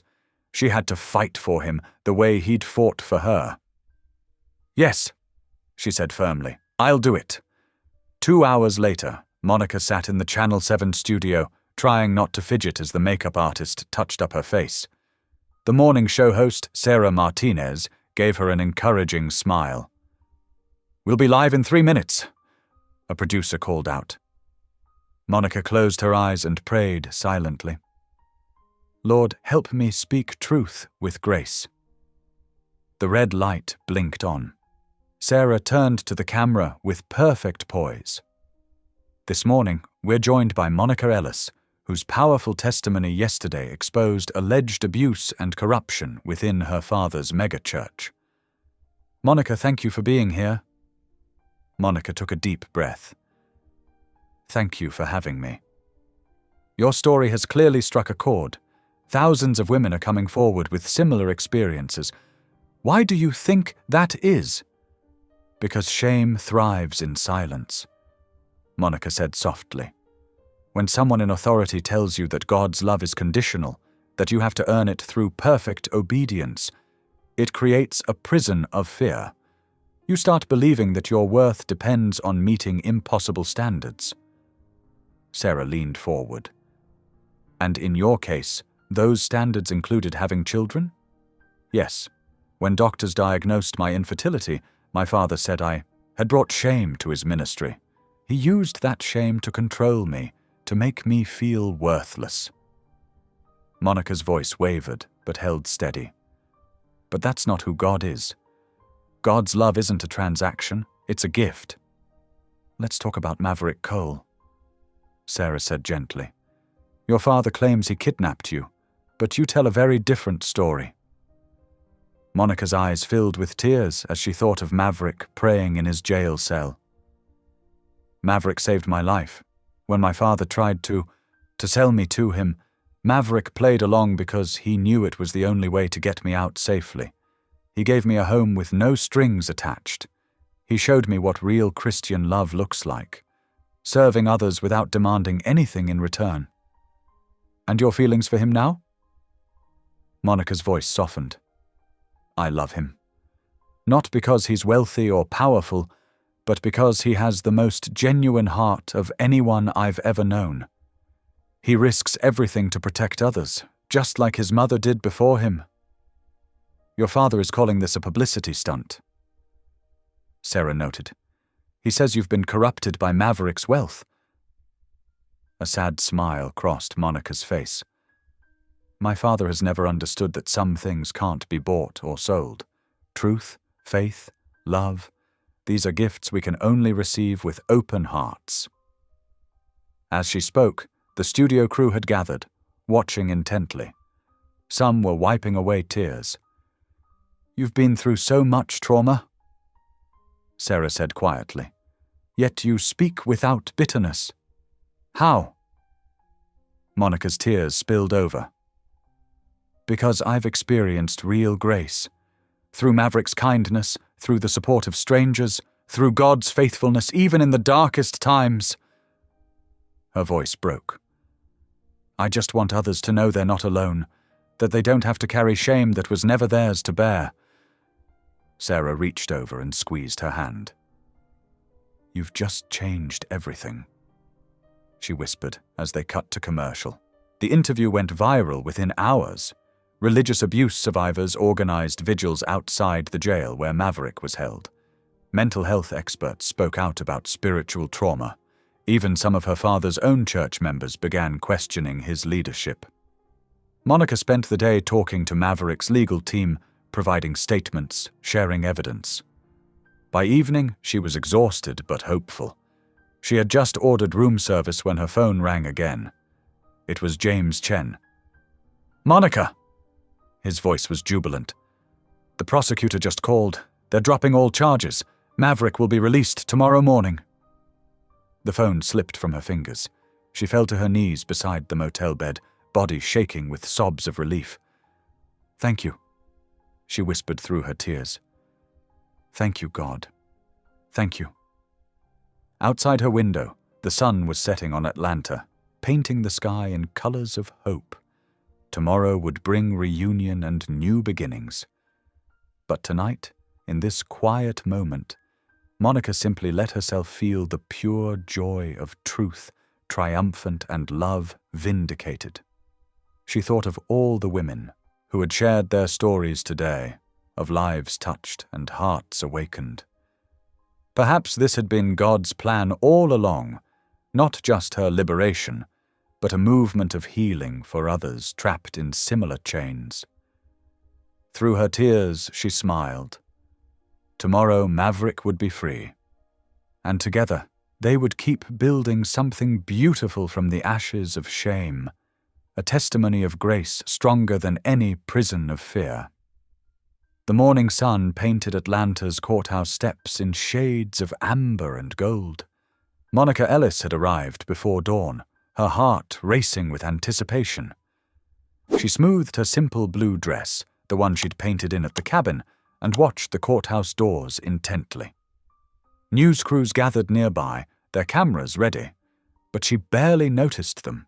She had to fight for him the way he'd fought for her. "Yes," she said firmly. "I'll do it." 2 hours later, Monica sat in the Channel 7 studio, trying not to fidget as the makeup artist touched up her face. The morning show host, Sarah Martinez, gave her an encouraging smile. "We'll be live in 3 minutes," a producer called out. Monica closed her eyes and prayed silently. "Lord, help me speak truth with grace." The red light blinked on. Sarah turned to the camera with perfect poise. This morning, we're joined by Monica Ellis, whose powerful testimony yesterday exposed alleged abuse and corruption within her father's megachurch. "Monica, thank you for being here." Monica took a deep breath. "Thank you for having me. Your story has clearly struck a chord. Thousands of women are coming forward with similar experiences. Why do you think that is?" "Because shame thrives in silence," Monica said softly. "When someone in authority tells you that God's love is conditional, that you have to earn it through perfect obedience, it creates a prison of fear. You start believing that your worth depends on meeting impossible standards." Sarah leaned forward. "And in your case, those standards included having children?" "Yes. When doctors diagnosed my infertility, my father said I had brought shame to his ministry. He used that shame to control me, to make me feel worthless." Monica's voice wavered, but held steady. "But that's not who God is. God's love isn't a transaction, it's a gift." "Let's talk about Maverick Cole," Sarah said gently. "Your father claims he kidnapped you, but you tell a very different story." Monica's eyes filled with tears as she thought of Maverick praying in his jail cell. "Maverick saved my life. When my father tried to sell me to him, Maverick played along because he knew it was the only way to get me out safely. He gave me a home with no strings attached. He showed me what real Christian love looks like, serving others without demanding anything in return." "And your feelings for him now?" Monica's voice softened. "I love him. Not because he's wealthy or powerful, but because he has the most genuine heart of anyone I've ever known. He risks everything to protect others, just like his mother did before him." "Your father is calling this a publicity stunt," Sarah noted. "He says you've been corrupted by Maverick's wealth." A sad smile crossed Monica's face. "My father has never understood that some things can't be bought or sold. Truth, faith, love, these are gifts we can only receive with open hearts." As she spoke, the studio crew had gathered, watching intently. Some were wiping away tears. "You've been through so much trauma," Sarah said quietly. "Yet you speak without bitterness. How?" Monica's tears spilled over. "Because I've experienced real grace. Through Maverick's kindness, through the support of strangers, through God's faithfulness, even in the darkest times." Her voice broke. "I just want others to know they're not alone, that they don't have to carry shame that was never theirs to bear." Sarah reached over and squeezed her hand. "You've just changed everything," she whispered as they cut to commercial. The interview went viral within hours. Religious abuse survivors organized vigils outside the jail where Maverick was held. Mental health experts spoke out about spiritual trauma. Even some of her father's own church members began questioning his leadership. Monica spent the day talking to Maverick's legal team, providing statements, sharing evidence. By evening, she was exhausted but hopeful. She had just ordered room service when her phone rang again. It was James Chen. "Monica!" His voice was jubilant. "The prosecutor just called. They're dropping all charges. Maverick will be released tomorrow morning." The phone slipped from her fingers. She fell to her knees beside the motel bed, body shaking with sobs of relief. "Thank you," she whispered through her tears. Thank you, God. Thank you. Outside her window, the sun was setting on Atlanta, painting the sky in colors of hope. Tomorrow would bring reunion and new beginnings. But tonight, in this quiet moment, Monica simply let herself feel the pure joy of truth, triumphant, and love vindicated. She thought of all the women who had shared their stories today, of lives touched and hearts awakened. Perhaps this had been God's plan all along, not just her liberation, but a movement of healing for others trapped in similar chains. Through her tears, she smiled. Tomorrow, Maverick would be free. And together, they would keep building something beautiful from the ashes of shame, a testimony of grace stronger than any prison of fear. The morning sun painted Atlanta's courthouse steps in shades of amber and gold. Monica Ellis had arrived before dawn, her heart racing with anticipation. She smoothed her simple blue dress, the one she'd painted in at the cabin, and watched the courthouse doors intently. News crews gathered nearby, their cameras ready, but she barely noticed them.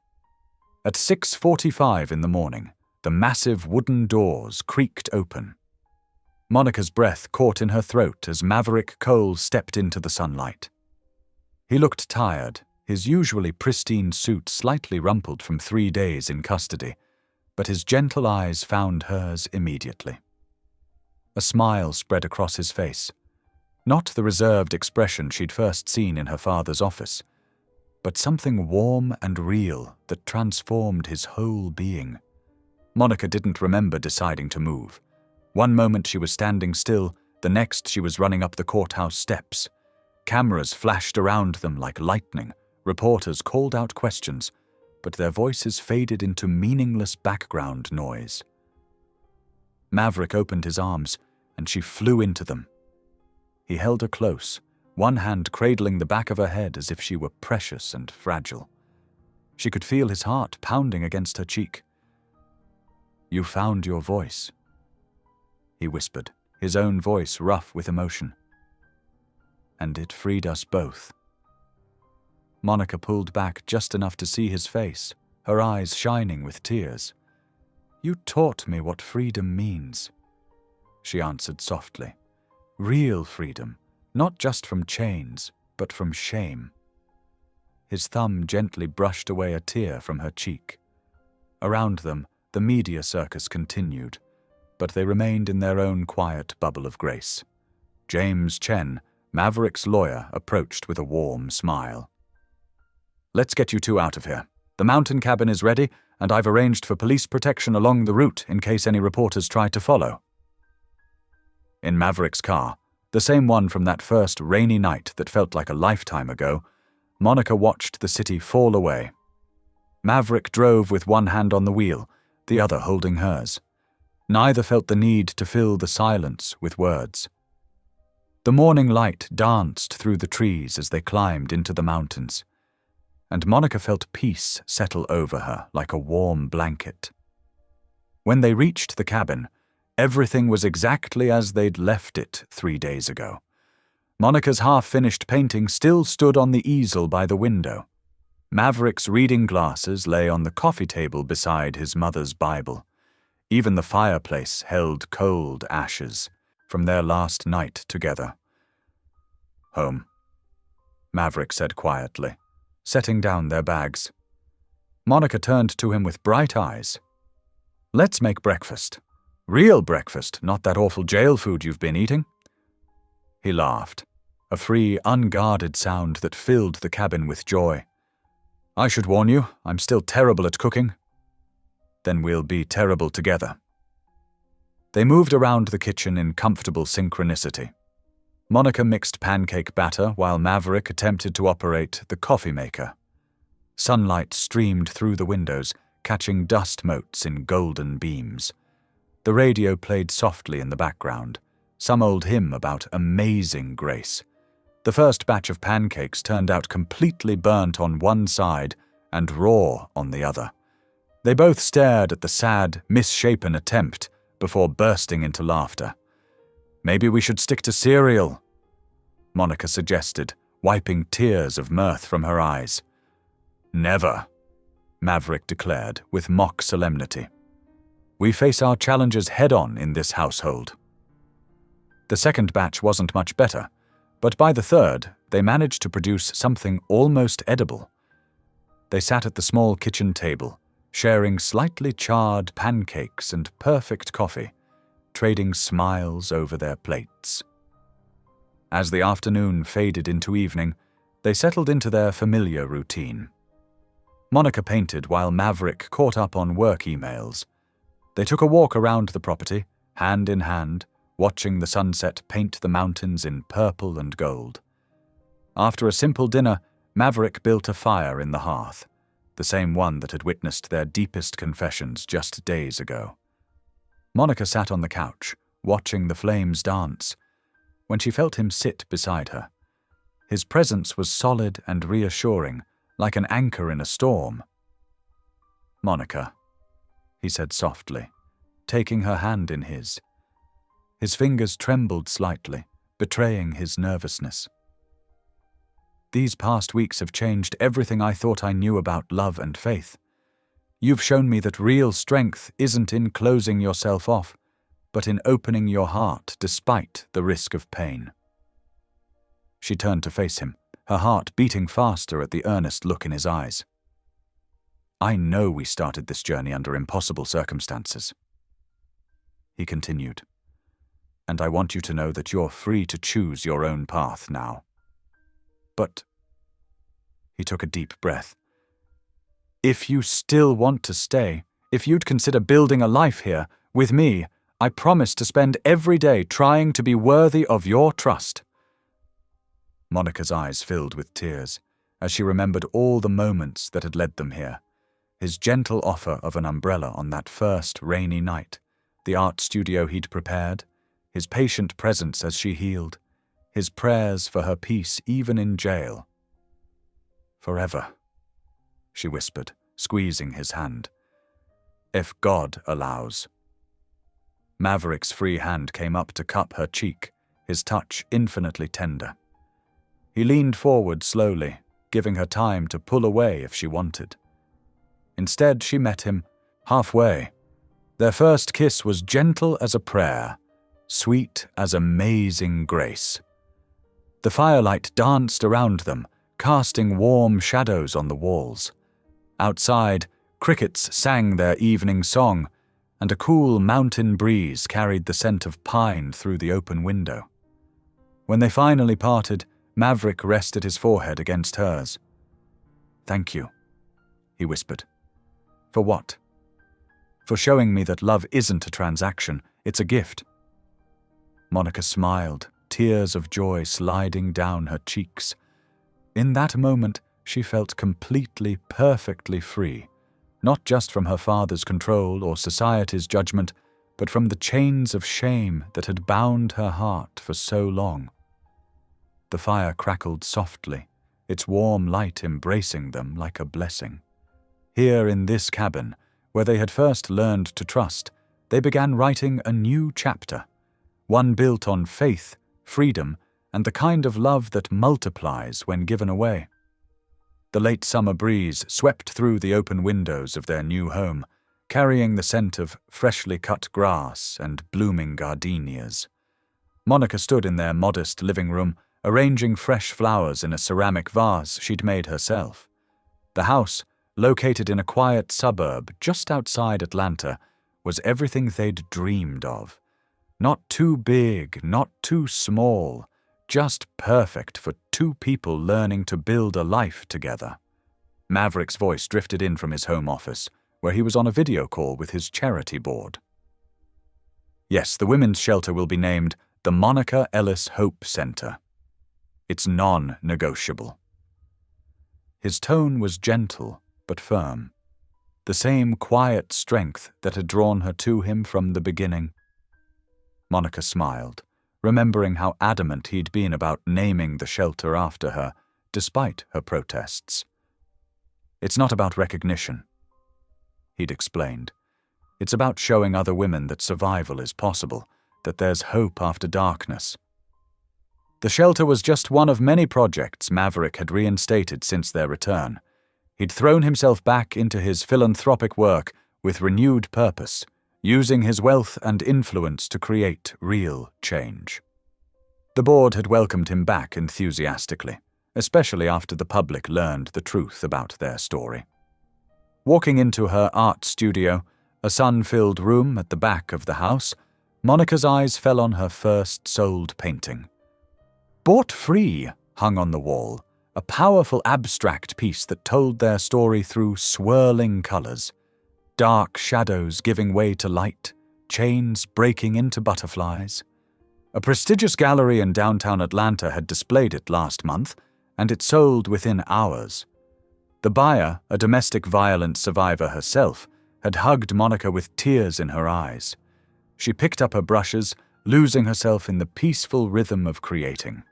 At 6:45 in the morning, the massive wooden doors creaked open. Monica's breath caught in her throat as Maverick Cole stepped into the sunlight. He looked tired, his usually pristine suit slightly rumpled from 3 days in custody, but his gentle eyes found hers immediately. A smile spread across his face, not the reserved expression she'd first seen in her father's office, but something warm and real that transformed his whole being. Monica didn't remember deciding to move. One moment she was standing still, the next she was running up the courthouse steps. Cameras flashed around them like lightning, reporters called out questions, but their voices faded into meaningless background noise. Maverick opened his arms, and she flew into them. He held her close, one hand cradling the back of her head as if she were precious and fragile. She could feel his heart pounding against her cheek. "You found your voice," he whispered, his own voice rough with emotion. "And it freed us both." Monica pulled back just enough to see his face, her eyes shining with tears. "You taught me what freedom means," she answered softly. "Real freedom, not just from chains, but from shame." His thumb gently brushed away a tear from her cheek. Around them, the media circus continued, but they remained in their own quiet bubble of grace. James Chen, Maverick's lawyer, approached with a warm smile. "Let's get you two out of here. The mountain cabin is ready, and I've arranged for police protection along the route in case any reporters try to follow." In Maverick's car, the same one from that first rainy night that felt like a lifetime ago, Monica watched the city fall away. Maverick drove with one hand on the wheel, the other holding hers. Neither felt the need to fill the silence with words. The morning light danced through the trees as they climbed into the mountains, and Monica felt peace settle over her like a warm blanket. When they reached the cabin, everything was exactly as they'd left it 3 days ago. Monica's half-finished painting still stood on the easel by the window. Maverick's reading glasses lay on the coffee table beside his mother's Bible. Even the fireplace held cold ashes from their last night together. "Home," Maverick said quietly, setting down their bags. Monica turned to him with bright eyes. "Let's make breakfast. Real breakfast, not that awful jail food you've been eating." He laughed, a free, unguarded sound that filled the cabin with joy. "I should warn you, I'm still terrible at cooking." "Then we'll be terrible together." They moved around the kitchen in comfortable synchronicity. Monica mixed pancake batter while Maverick attempted to operate the coffee maker. Sunlight streamed through the windows, catching dust motes in golden beams. The radio played softly in the background, some old hymn about amazing grace. The first batch of pancakes turned out completely burnt on one side and raw on the other. They both stared at the sad, misshapen attempt before bursting into laughter. Maybe we should stick to cereal, Monica suggested, wiping tears of mirth from her eyes. Never, Maverick declared with mock solemnity. We face our challenges head-on in this household. The second batch wasn't much better, but by the third, they managed to produce something almost edible. They sat at the small kitchen table, sharing slightly charred pancakes and perfect coffee, trading smiles over their plates. As the afternoon faded into evening, they settled into their familiar routine. Monica painted while Maverick caught up on work emails. They took a walk around the property, hand in hand, watching the sunset paint the mountains in purple and gold. After a simple dinner, Maverick built a fire in the hearth, the same one that had witnessed their deepest confessions just days ago. Monica sat on the couch, watching the flames dance, when she felt him sit beside her. His presence was solid and reassuring, like an anchor in a storm. "Monica," he said softly, taking her hand in his. His fingers trembled slightly, betraying his nervousness. "These past weeks have changed everything I thought I knew about love and faith. You've shown me that real strength isn't in closing yourself off, but in opening your heart despite the risk of pain." She turned to face him, her heart beating faster at the earnest look in his eyes. "I know we started this journey under impossible circumstances," he continued, "and I want you to know that you're free to choose your own path now. But," he took a deep breath, "if you still want to stay, if you'd consider building a life here, with me, I promise to spend every day trying to be worthy of your trust." Monica's eyes filled with tears as she remembered all the moments that had led them here. His gentle offer of an umbrella on that first rainy night, the art studio he'd prepared, his patient presence as she healed, his prayers for her peace even in jail. "Forever," she whispered, squeezing his hand. "If God allows." Maverick's free hand came up to cup her cheek, his touch infinitely tender. He leaned forward slowly, giving her time to pull away if she wanted. Instead, she met him halfway. Their first kiss was gentle as a prayer, sweet as amazing grace. The firelight danced around them, casting warm shadows on the walls. Outside, crickets sang their evening song, and a cool mountain breeze carried the scent of pine through the open window. When they finally parted, Maverick rested his forehead against hers. "Thank you," he whispered. "For what?" "For showing me that love isn't a transaction, it's a gift." Monica smiled, tears of joy sliding down her cheeks. In that moment, she felt completely, perfectly free, not just from her father's control or society's judgment, but from the chains of shame that had bound her heart for so long. The fire crackled softly, its warm light embracing them like a blessing. Here in this cabin, where they had first learned to trust, they began writing a new chapter, one built on faith, freedom, and the kind of love that multiplies when given away. The late summer breeze swept through the open windows of their new home, carrying the scent of freshly cut grass and blooming gardenias. Monica stood in their modest living room, arranging fresh flowers in a ceramic vase she'd made herself. The house, located in a quiet suburb just outside Atlanta, was everything they'd dreamed of. Not too big, not too small, just perfect for two people learning to build a life together. Maverick's voice drifted in from his home office, where he was on a video call with his charity board. "Yes, the women's shelter will be named the Monica Ellis Hope Center. It's non-negotiable." His tone was gentle but firm, the same quiet strength that had drawn her to him from the beginning. Monica smiled, remembering how adamant he'd been about naming the shelter after her, despite her protests. "It's not about recognition," he'd explained. "It's about showing other women that survival is possible, that there's hope after darkness. The shelter was just one of many projects Maverick had reinstated since their return. He'd thrown himself back into his philanthropic work with renewed purpose, using his wealth and influence to create real change. The board had welcomed him back enthusiastically, especially after the public learned the truth about their story. Walking into her art studio, a sun-filled room at the back of the house, Monica's eyes fell on her first sold painting. Bought free hung on the wall, a powerful abstract piece that told their story through swirling colors, dark shadows giving way to light, chains breaking into butterflies. A prestigious gallery in downtown Atlanta had displayed it last month, and it sold within hours. The buyer, a domestic violence survivor herself, had hugged Monica with tears in her eyes. She picked up her brushes, losing herself in the peaceful rhythm of creating.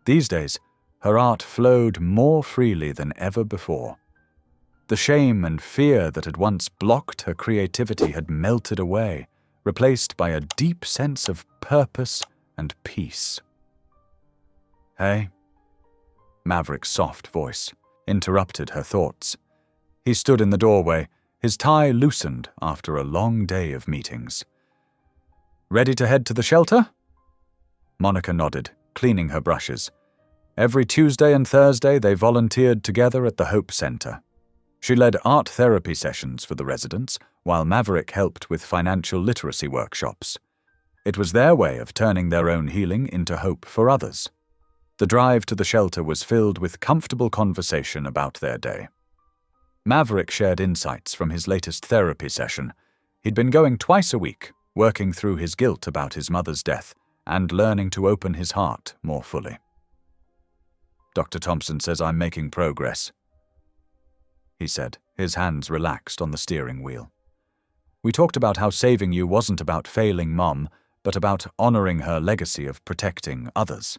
These days, her art flowed more freely than ever before. The shame and fear that had once blocked her creativity had melted away, replaced by a deep sense of purpose and peace. "Hey?" Maverick's soft voice interrupted her thoughts. He stood in the doorway, his tie loosened after a long day of meetings. "Ready to head to the shelter?" Monica nodded, cleaning her brushes. Every Tuesday and Thursday they volunteered together at the Hope Center. She led art therapy sessions for the residents, while Maverick helped with financial literacy workshops. It was their way of turning their own healing into hope for others. The drive to the shelter was filled with comfortable conversation about their day. Maverick shared insights from his latest therapy session. He'd been going twice a week, working through his guilt about his mother's death and learning to open his heart more fully. "Dr. Thompson says I'm making progress," he said, his hands relaxed on the steering wheel. "We talked about how saving you wasn't about failing Mom, but about honoring her legacy of protecting others."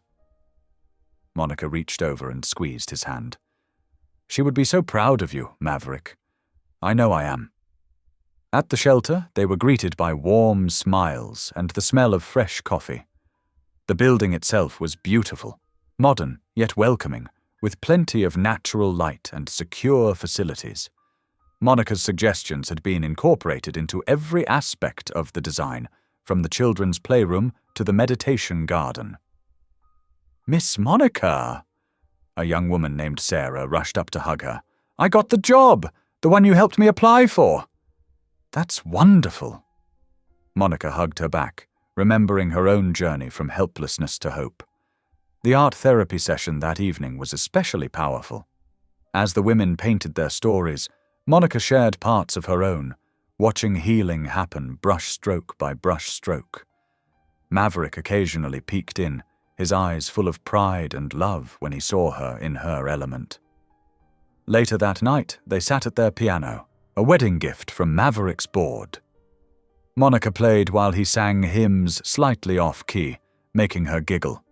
Monica reached over and squeezed his hand. "She would be so proud of you, Maverick. I know I am." At the shelter, they were greeted by warm smiles and the smell of fresh coffee. The building itself was beautiful, modern yet welcoming, with plenty of natural light and secure facilities. Monica's suggestions had been incorporated into every aspect of the design, from the children's playroom to the meditation garden. "Miss Monica!" A young woman named Sarah rushed up to hug her. "I got the job! The one you helped me apply for!" "That's wonderful!" Monica hugged her back, remembering her own journey from helplessness to hope. The art therapy session that evening was especially powerful. As the women painted their stories, Monica shared parts of her own, watching healing happen brushstroke by brushstroke. Maverick occasionally peeked in, his eyes full of pride and love when he saw her in her element. Later that night, they sat at their piano, a wedding gift from Maverick's board. Monica played while he sang hymns slightly off-key, making her giggle.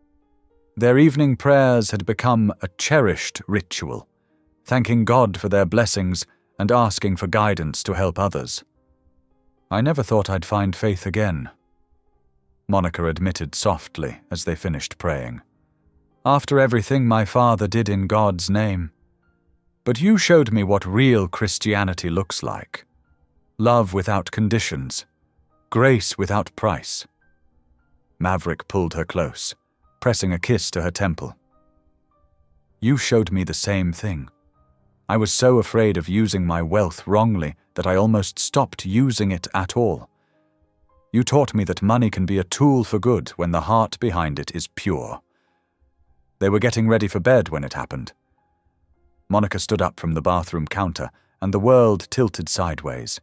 Their evening prayers had become a cherished ritual, thanking God for their blessings and asking for guidance to help others. "I never thought I'd find faith again," Monica admitted softly as they finished praying. "After everything my father did in God's name. But you showed me what real Christianity looks like. Love without conditions. Grace without price." Maverick pulled her close, pressing a kiss to her temple. "You showed me the same thing. I was so afraid of using my wealth wrongly that I almost stopped using it at all. You taught me that money can be a tool for good when the heart behind it is pure." They were getting ready for bed when it happened. Monica stood up from the bathroom counter, and the world tilted sideways.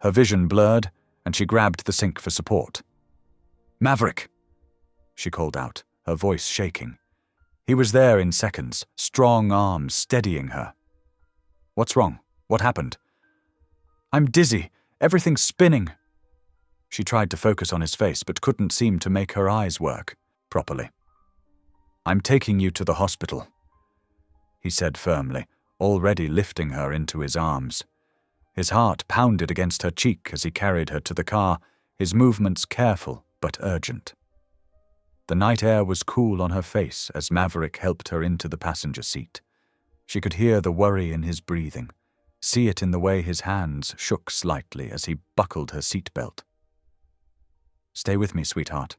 Her vision blurred, and she grabbed the sink for support. "Maverick!" she called out, her voice shaking. He was there in seconds, strong arms steadying her. "What's wrong? What happened?" "I'm dizzy. Everything's spinning." She tried to focus on his face but couldn't seem to make her eyes work properly. "I'm taking you to the hospital," he said firmly, already lifting her into his arms. His heart pounded against her cheek as he carried her to the car, his movements careful but urgent. The night air was cool on her face as Maverick helped her into the passenger seat. She could hear the worry in his breathing, see it in the way his hands shook slightly as he buckled her seatbelt. "Stay with me, sweetheart,"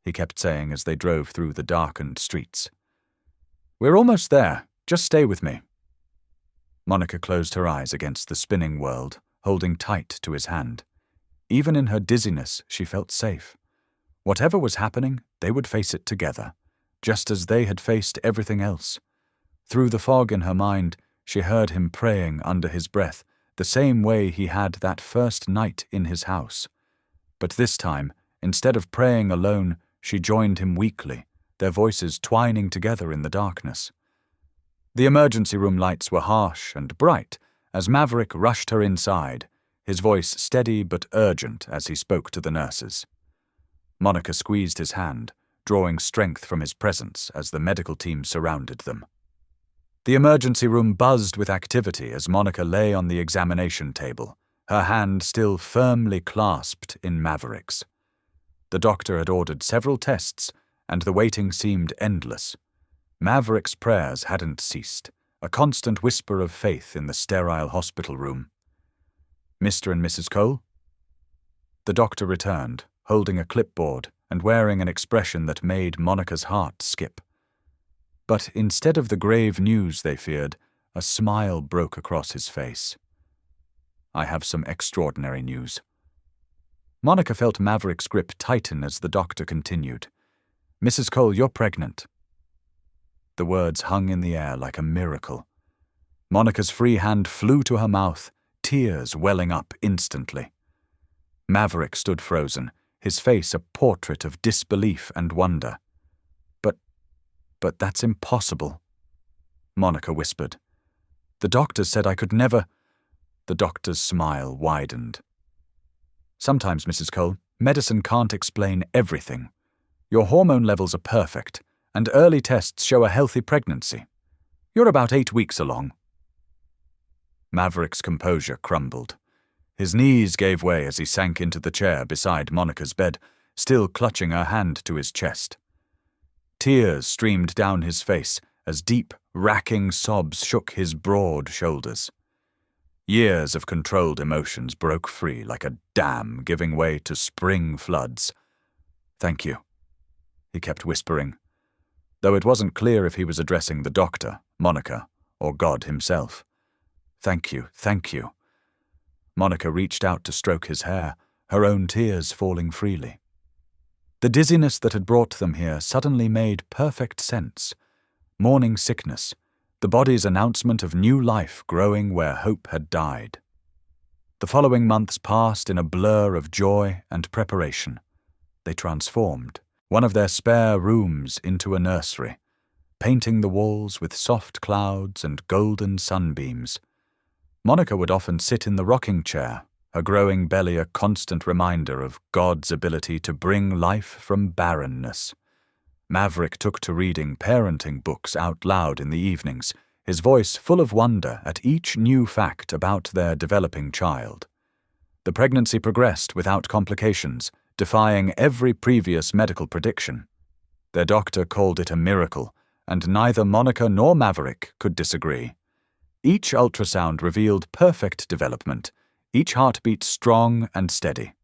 he kept saying as they drove through the darkened streets. "We're almost there. Just stay with me." Monica closed her eyes against the spinning world, holding tight to his hand. Even in her dizziness, she felt safe. Whatever was happening, they would face it together, just as they had faced everything else. Through the fog in her mind, she heard him praying under his breath, the same way he had that first night in his house. But this time, instead of praying alone, she joined him weakly, their voices twining together in the darkness. The emergency room lights were harsh and bright as Maverick rushed her inside, his voice steady but urgent as he spoke to the nurses. Monica squeezed his hand, drawing strength from his presence as the medical team surrounded them. The emergency room buzzed with activity as Monica lay on the examination table, her hand still firmly clasped in Maverick's. The doctor had ordered several tests, and the waiting seemed endless. Maverick's prayers hadn't ceased, a constant whisper of faith in the sterile hospital room. "Mr. and Mrs. Cole?" The doctor returned, holding a clipboard and wearing an expression that made Monica's heart skip. But instead of the grave news they feared, a smile broke across his face. "I have some extraordinary news." Monica felt Maverick's grip tighten as the doctor continued. "Mrs. Cole, you're pregnant." The words hung in the air like a miracle. Monica's free hand flew to her mouth, tears welling up instantly. Maverick stood frozen, his face a portrait of disbelief and wonder. But that's impossible," Monica whispered. "The doctor said I could never—" The doctor's smile widened. "Sometimes, Mrs. Cole, medicine can't explain everything. Your hormone levels are perfect, and early tests show a healthy pregnancy. You're about 8 weeks along." Maverick's composure crumbled. His knees gave way as he sank into the chair beside Monica's bed, still clutching her hand to his chest. Tears streamed down his face as deep, racking sobs shook his broad shoulders. Years of controlled emotions broke free like a dam giving way to spring floods. "Thank you," he kept whispering, though it wasn't clear if he was addressing the doctor, Monica, or God himself. "Thank you, thank you." Monica reached out to stroke his hair, her own tears falling freely. The dizziness that had brought them here suddenly made perfect sense. Morning sickness, the body's announcement of new life growing where hope had died. The following months passed in a blur of joy and preparation. They transformed one of their spare rooms into a nursery, painting the walls with soft clouds and golden sunbeams. Monica would often sit in the rocking chair, her growing belly a constant reminder of God's ability to bring life from barrenness. Maverick took to reading parenting books out loud in the evenings, his voice full of wonder at each new fact about their developing child. The pregnancy progressed without complications, defying every previous medical prediction. Their doctor called it a miracle, and neither Monica nor Maverick could disagree. Each ultrasound revealed perfect development, each heartbeat strong and steady.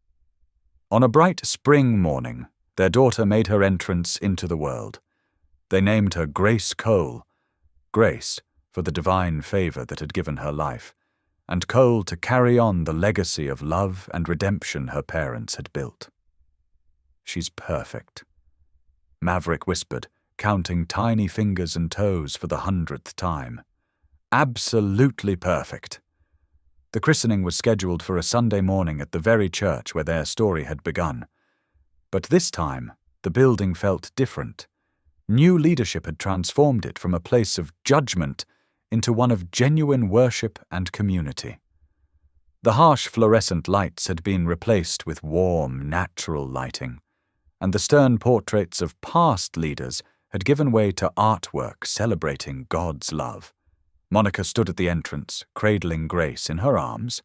On a bright spring morning, their daughter made her entrance into the world. They named her Grace Cole, Grace for the divine favor that had given her life, and Cole to carry on the legacy of love and redemption her parents had built. "She's perfect," Maverick whispered, counting tiny fingers and toes for the 100th time. "Absolutely perfect." The christening was scheduled for a Sunday morning at the very church where their story had begun. But this time, the building felt different. New leadership had transformed it from a place of judgment into one of genuine worship and community. The harsh fluorescent lights had been replaced with warm, natural lighting, and the stern portraits of past leaders had given way to artwork celebrating God's love. Monica stood at the entrance, cradling Grace in her arms.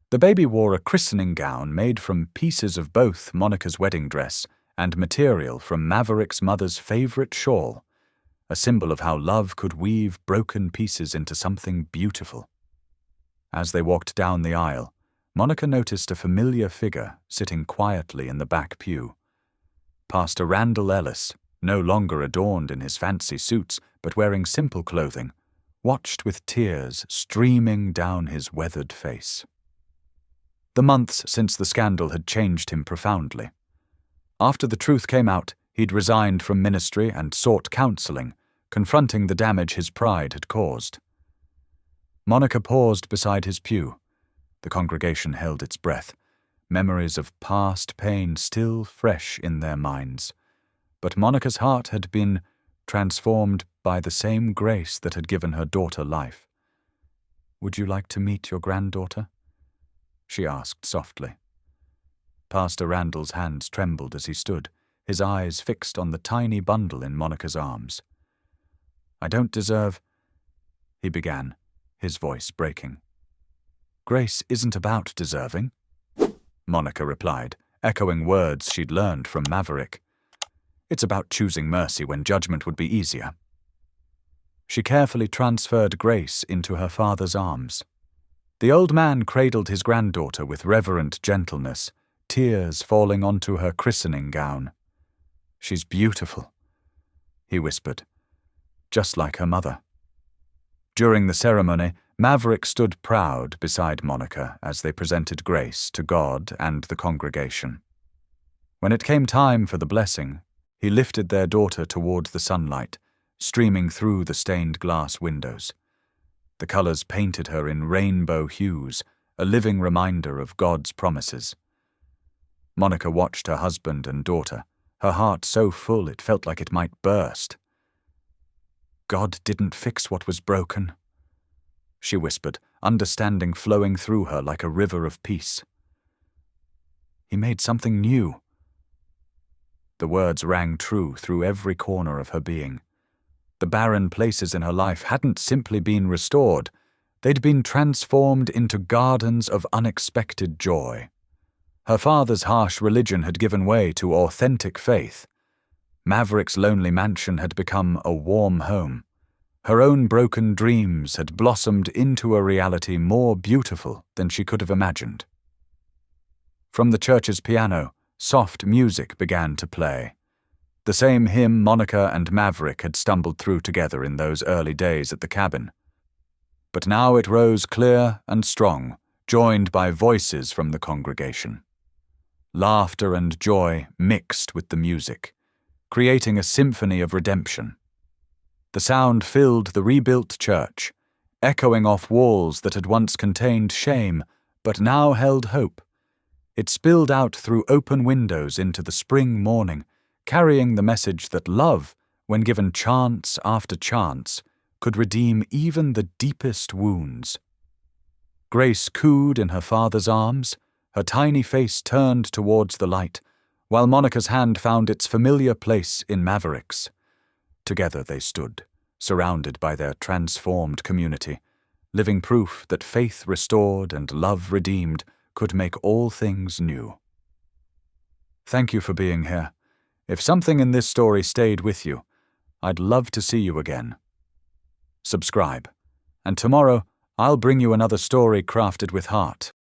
The baby wore a christening gown made from pieces of both Monica's wedding dress and material from Maverick's mother's favorite shawl, a symbol of how love could weave broken pieces into something beautiful. As they walked down the aisle, Monica noticed a familiar figure sitting quietly in the back pew. Pastor Randall Ellis, no longer adorned in his fancy suits but wearing simple clothing, watched with tears streaming down his weathered face. The months since the scandal had changed him profoundly. After the truth came out, he'd resigned from ministry and sought counseling, confronting the damage his pride had caused. Monica paused beside his pew. The congregation held its breath, memories of past pain still fresh in their minds. But Monica's heart had been transformed by the same grace that had given her daughter life. "Would you like to meet your granddaughter?" she asked softly. Pastor Randall's hands trembled as he stood, his eyes fixed on the tiny bundle in Monica's arms. "I don't deserve—" he began, his voice breaking. "Grace isn't about deserving," Monica replied, echoing words she'd learned from Maverick. "It's about choosing mercy when judgment would be easier." She carefully transferred Grace into her father's arms. The old man cradled his granddaughter with reverent gentleness, tears falling onto her christening gown. "She's beautiful," he whispered, "just like her mother." During the ceremony, Maverick stood proud beside Monica as they presented Grace to God and the congregation. When it came time for the blessing, he lifted their daughter toward the sunlight, streaming through the stained glass windows. The colors painted her in rainbow hues, a living reminder of God's promises. Monica watched her husband and daughter, her heart so full it felt like it might burst. "God didn't fix what was broken," she whispered, understanding flowing through her like a river of peace. "He made something new." The words rang true through every corner of her being. The barren places in her life hadn't simply been restored, they'd been transformed into gardens of unexpected joy. Her father's harsh religion had given way to authentic faith. Maverick's lonely mansion had become a warm home. Her own broken dreams had blossomed into a reality more beautiful than she could have imagined. From the church's piano, soft music began to play. The same hymn Monica and Maverick had stumbled through together in those early days at the cabin. But now it rose clear and strong, joined by voices from the congregation. Laughter and joy mixed with the music, creating a symphony of redemption. The sound filled the rebuilt church, echoing off walls that had once contained shame, but now held hope. It spilled out through open windows into the spring morning, carrying the message that love, when given chance after chance, could redeem even the deepest wounds. Grace cooed in her father's arms, her tiny face turned towards the light, while Monica's hand found its familiar place in Maverick's. Together they stood, surrounded by their transformed community, living proof that faith restored and love redeemed could make all things new. Thank you for being here. If something in this story stayed with you, I'd love to see you again. Subscribe, and tomorrow I'll bring you another story crafted with heart.